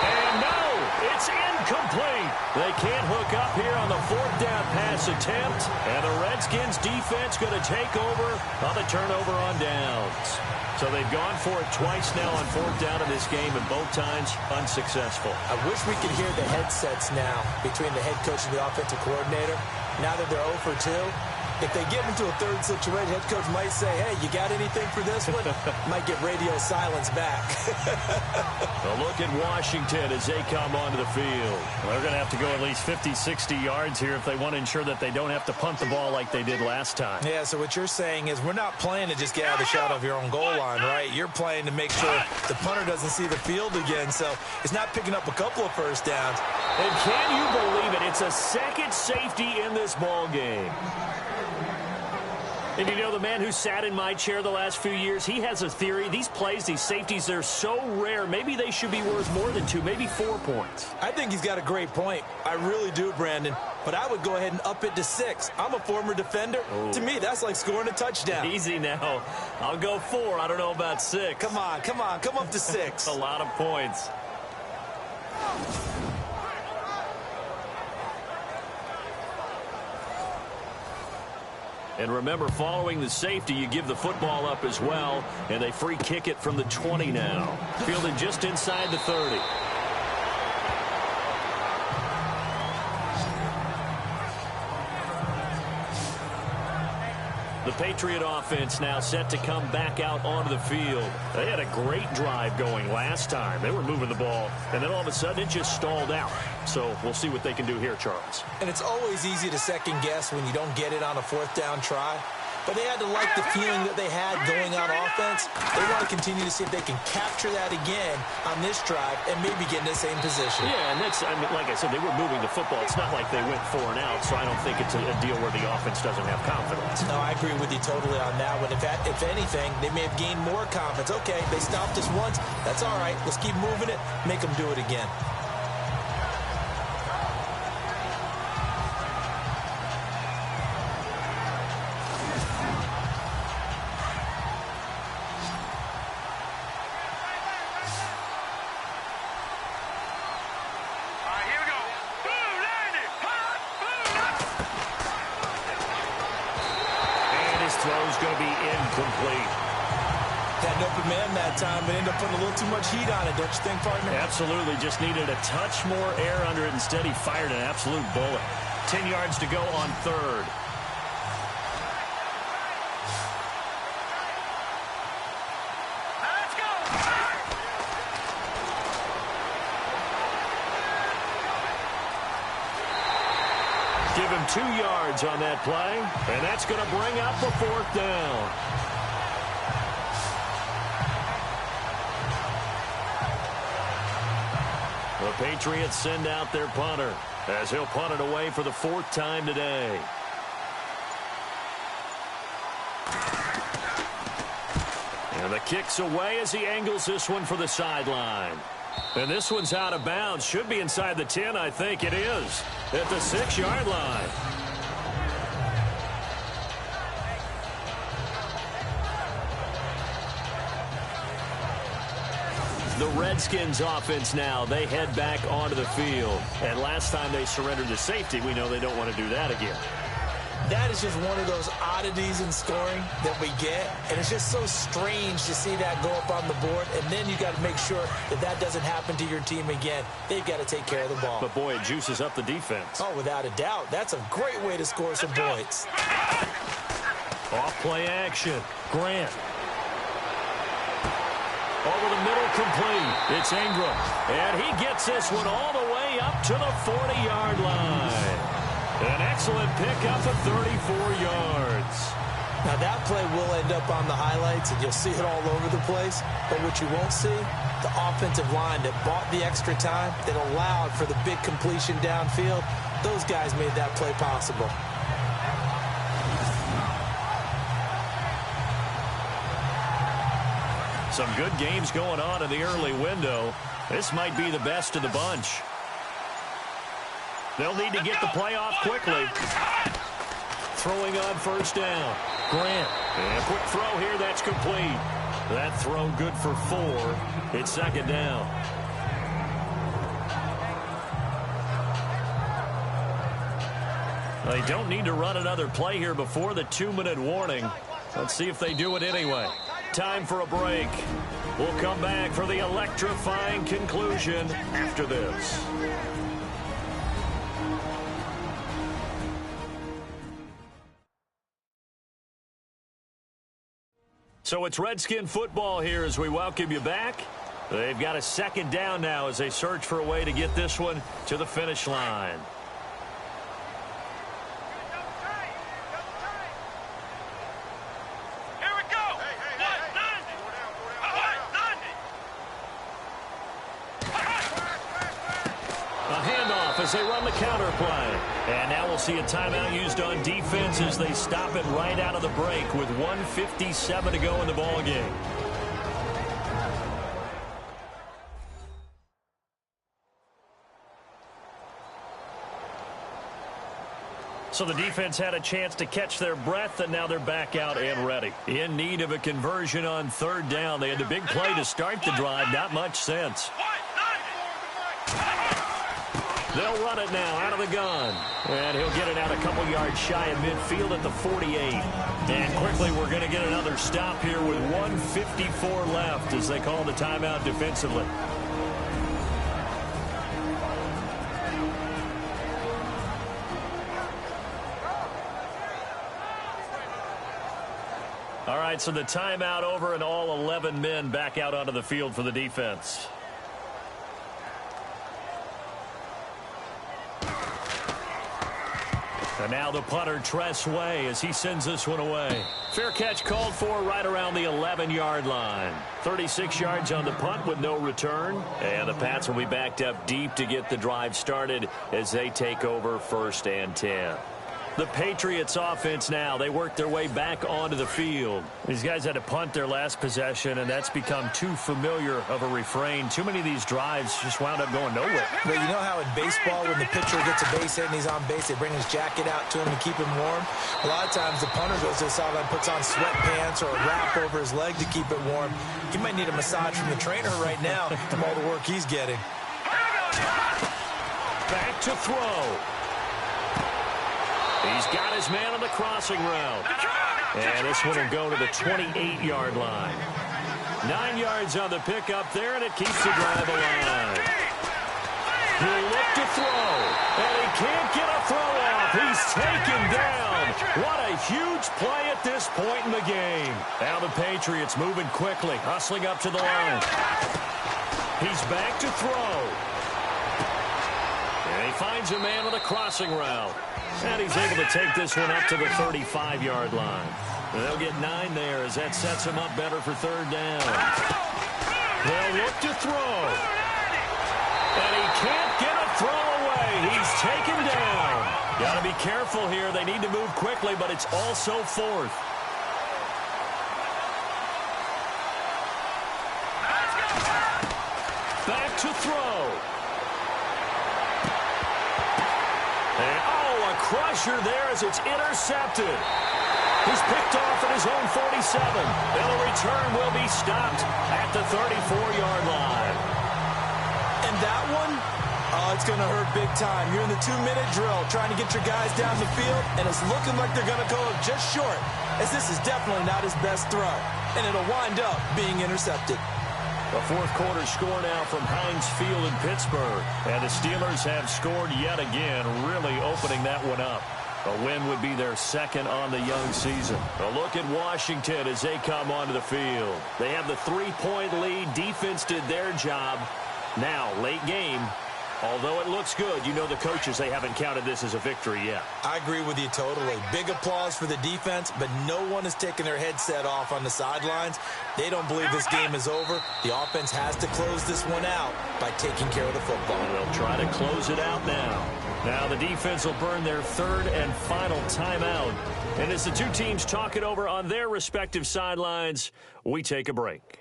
And no, it's incomplete. They can't hook up here on the 4th down pass attempt. And the Redskins defense going to take over on the turnover on downs. So they've gone for it twice now on 4th down in this game, and both times unsuccessful. I wish we could hear the headsets now between the head coach and the offensive coordinator. Now that they're 0 for 2, if they get into a 3rd situation, head coach might say, hey, you got anything for this one? Might get radio silence back. A look at Washington as they come onto the field. They're going to have to go at least 50, 60 yards here if they want to ensure that they don't have to punt the ball like they did last time. Yeah, so what you're saying is we're not playing to just get out of the shot of your own goal line, right? You're playing to make sure the punter doesn't see the field again, so it's not picking up a couple of 1st downs. And can you believe it? It's a 2nd safety in this ball game. And you know, the man who sat in my chair the last few years, he has a theory. These plays, these safeties, they're so rare. Maybe they should be worth more than 2, maybe 4 points. I think he's got a great point. I really do, Brandon. But I would go ahead and up it to 6. I'm a former defender. Ooh. To me, that's like scoring a touchdown. Easy now. I'll go 4. I don't know about 6. Come on. Come up to 6. A lot of points. And remember, following the safety, you give the football up as well, and they free kick it from the 20 now. Fielded just inside the 30. The Patriot offense now set to come back out onto the field. They had a great drive going last time. They were moving the ball, and then all of a sudden it just stalled out. So we'll see what they can do here, Charles. And it's always easy to second guess when you don't get it on a fourth down try. But they had to like the feeling that they had going on offense. They want to continue to see if they can capture that again on this drive and maybe get in the same position. Yeah, and that's, I mean, like I said, they were moving the football. It's not like they went 4 and out, so I don't think it's a deal where the offense doesn't have confidence. No, I agree with you totally on that one. If anything, they may have gained more confidence. Okay, they stopped us once. That's all right. Let's keep moving it. Make them do it again. Throw's going to be incomplete. Had an open man that time, but ended up putting a little too much heat on it, don't you think, partner? Absolutely. Just needed a touch more air under it. Instead, he fired an absolute bullet. 10 yards to go on third. Let's go! Give him 2 yards on that play, and that's going to bring up the 4th down. The Patriots send out their punter as he'll punt it away for the 4th time today. And the kick's away as he angles this one for the sideline. And this one's out of bounds. Should be inside the 10, I think. It is. At the 6-yard line. The Redskins offense now, they head back onto the field. And last time they surrendered to safety, we know they don't want to do that again. That is just one of those oddities in scoring that we get, and it's just so strange to see that go up on the board, and then you got to make sure that that doesn't happen to your team again. They've got to take care of the ball. But, boy, it juices up the defense. Oh, without a doubt. That's a great way to score some points. Off-play action. Grant. Over the middle, complete. It's Ingram. And he gets this one all the way up to the 40-yard line. An excellent pickup of 34 yards. Now, that play will end up on the highlights, and you'll see it all over the place. But what you won't see, the offensive line that bought the extra time, that allowed for the big completion downfield, those guys made that play possible. Some good games going on in the early window. This might be the best of the bunch. They'll need to get the play off quickly. Throwing on 1st down. Grant. And a quick throw here. That's complete. That throw good for 4. It's 2nd down. They don't need to run another play here before the 2-minute warning. Let's see if they do it anyway. Time for a break. We'll come back for the electrifying conclusion after this. So it's Redskin football here as we welcome you back. They've got a 2nd down now as they search for a way to get this one to the finish line. Here we go! A handoff as they run the counter play. And now we'll see a timeout used on defense as they stop it right out of the break with 1:57 to go in the ballgame. So the defense had a chance to catch their breath, and now they're back out and ready. In need of a conversion on 3rd down. They had the big play to start the drive. Not much sense. They'll run it now out of the gun. And he'll get it out a couple yards shy of midfield at the 48. And quickly we're going to get another stop here with 1:54 left as they call the timeout defensively. All right, so the timeout over and all 11 men back out onto the field for the defense. And now the punter, Tress Way, as he sends this one away. Fair catch called for right around the 11-yard line. 36 yards on the punt with no return. And the Pats will be backed up deep to get the drive started as they take over 1st and 10. The Patriots offense now, they work their way back onto the field. These guys had to punt their last possession, and that's become too familiar of a refrain. Too many of these drives just wound up going nowhere. Well, you know how in baseball when the pitcher gets a base hit and he's on base, they bring his jacket out to him to keep him warm? A lot of times the punter goes to the sideline, puts on sweatpants or a wrap over his leg to keep it warm. He might need a massage from the trainer right now from all the work he's getting. Back to throw. He's got his man on the crossing route. And this one will go to the 28-yard line. 9 yards on the pickup there, and it keeps the drive alive. He'll look to throw, and he can't get a throw off. He's taken down. What a huge play at this point in the game. Now the Patriots moving quickly, hustling up to the line. He's back to throw. And he finds a man on the crossing route. And he's able to take this one up to the 35-yard line. And they'll get 9 there as that sets him up better for 3rd down. They'll look to throw. And he can't get a throw away. He's taken down. Got to be careful here. They need to move quickly, but it's also 4th. Back to throw. And crusher there as it's intercepted. He's picked off at his own 47. And the return will be stopped at the 34-yard line. And that one, it's going to hurt big time. You're in the 2-minute drill trying to get your guys down the field, and it's looking like they're going to go just short, as this is definitely not his best throw. And it'll wind up being intercepted. A 4th quarter score now from Heinz Field in Pittsburgh. And the Steelers have scored yet again, really opening that one up. A win would be their 2nd on the young season. A look at Washington as they come onto the field. They have the 3-point lead. Defense did their job. Now, late game. Although it looks good, you know the coaches, they haven't counted this as a victory yet. I agree with you totally. Big applause for the defense, but no one is taking their headset off on the sidelines. They don't believe this game is over. The offense has to close this one out by taking care of the football. They'll try to close it out now. Now the defense will burn their 3rd and final timeout. And as the two teams talk it over on their respective sidelines, we take a break.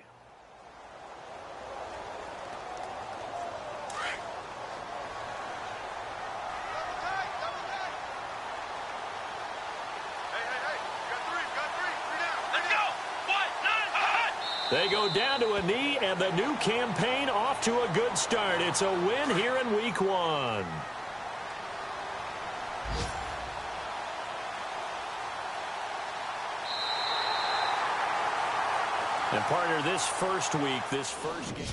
They go down to a knee, and the new campaign off to a good start. It's a win here in Week 1. And partner, this first week, this first game.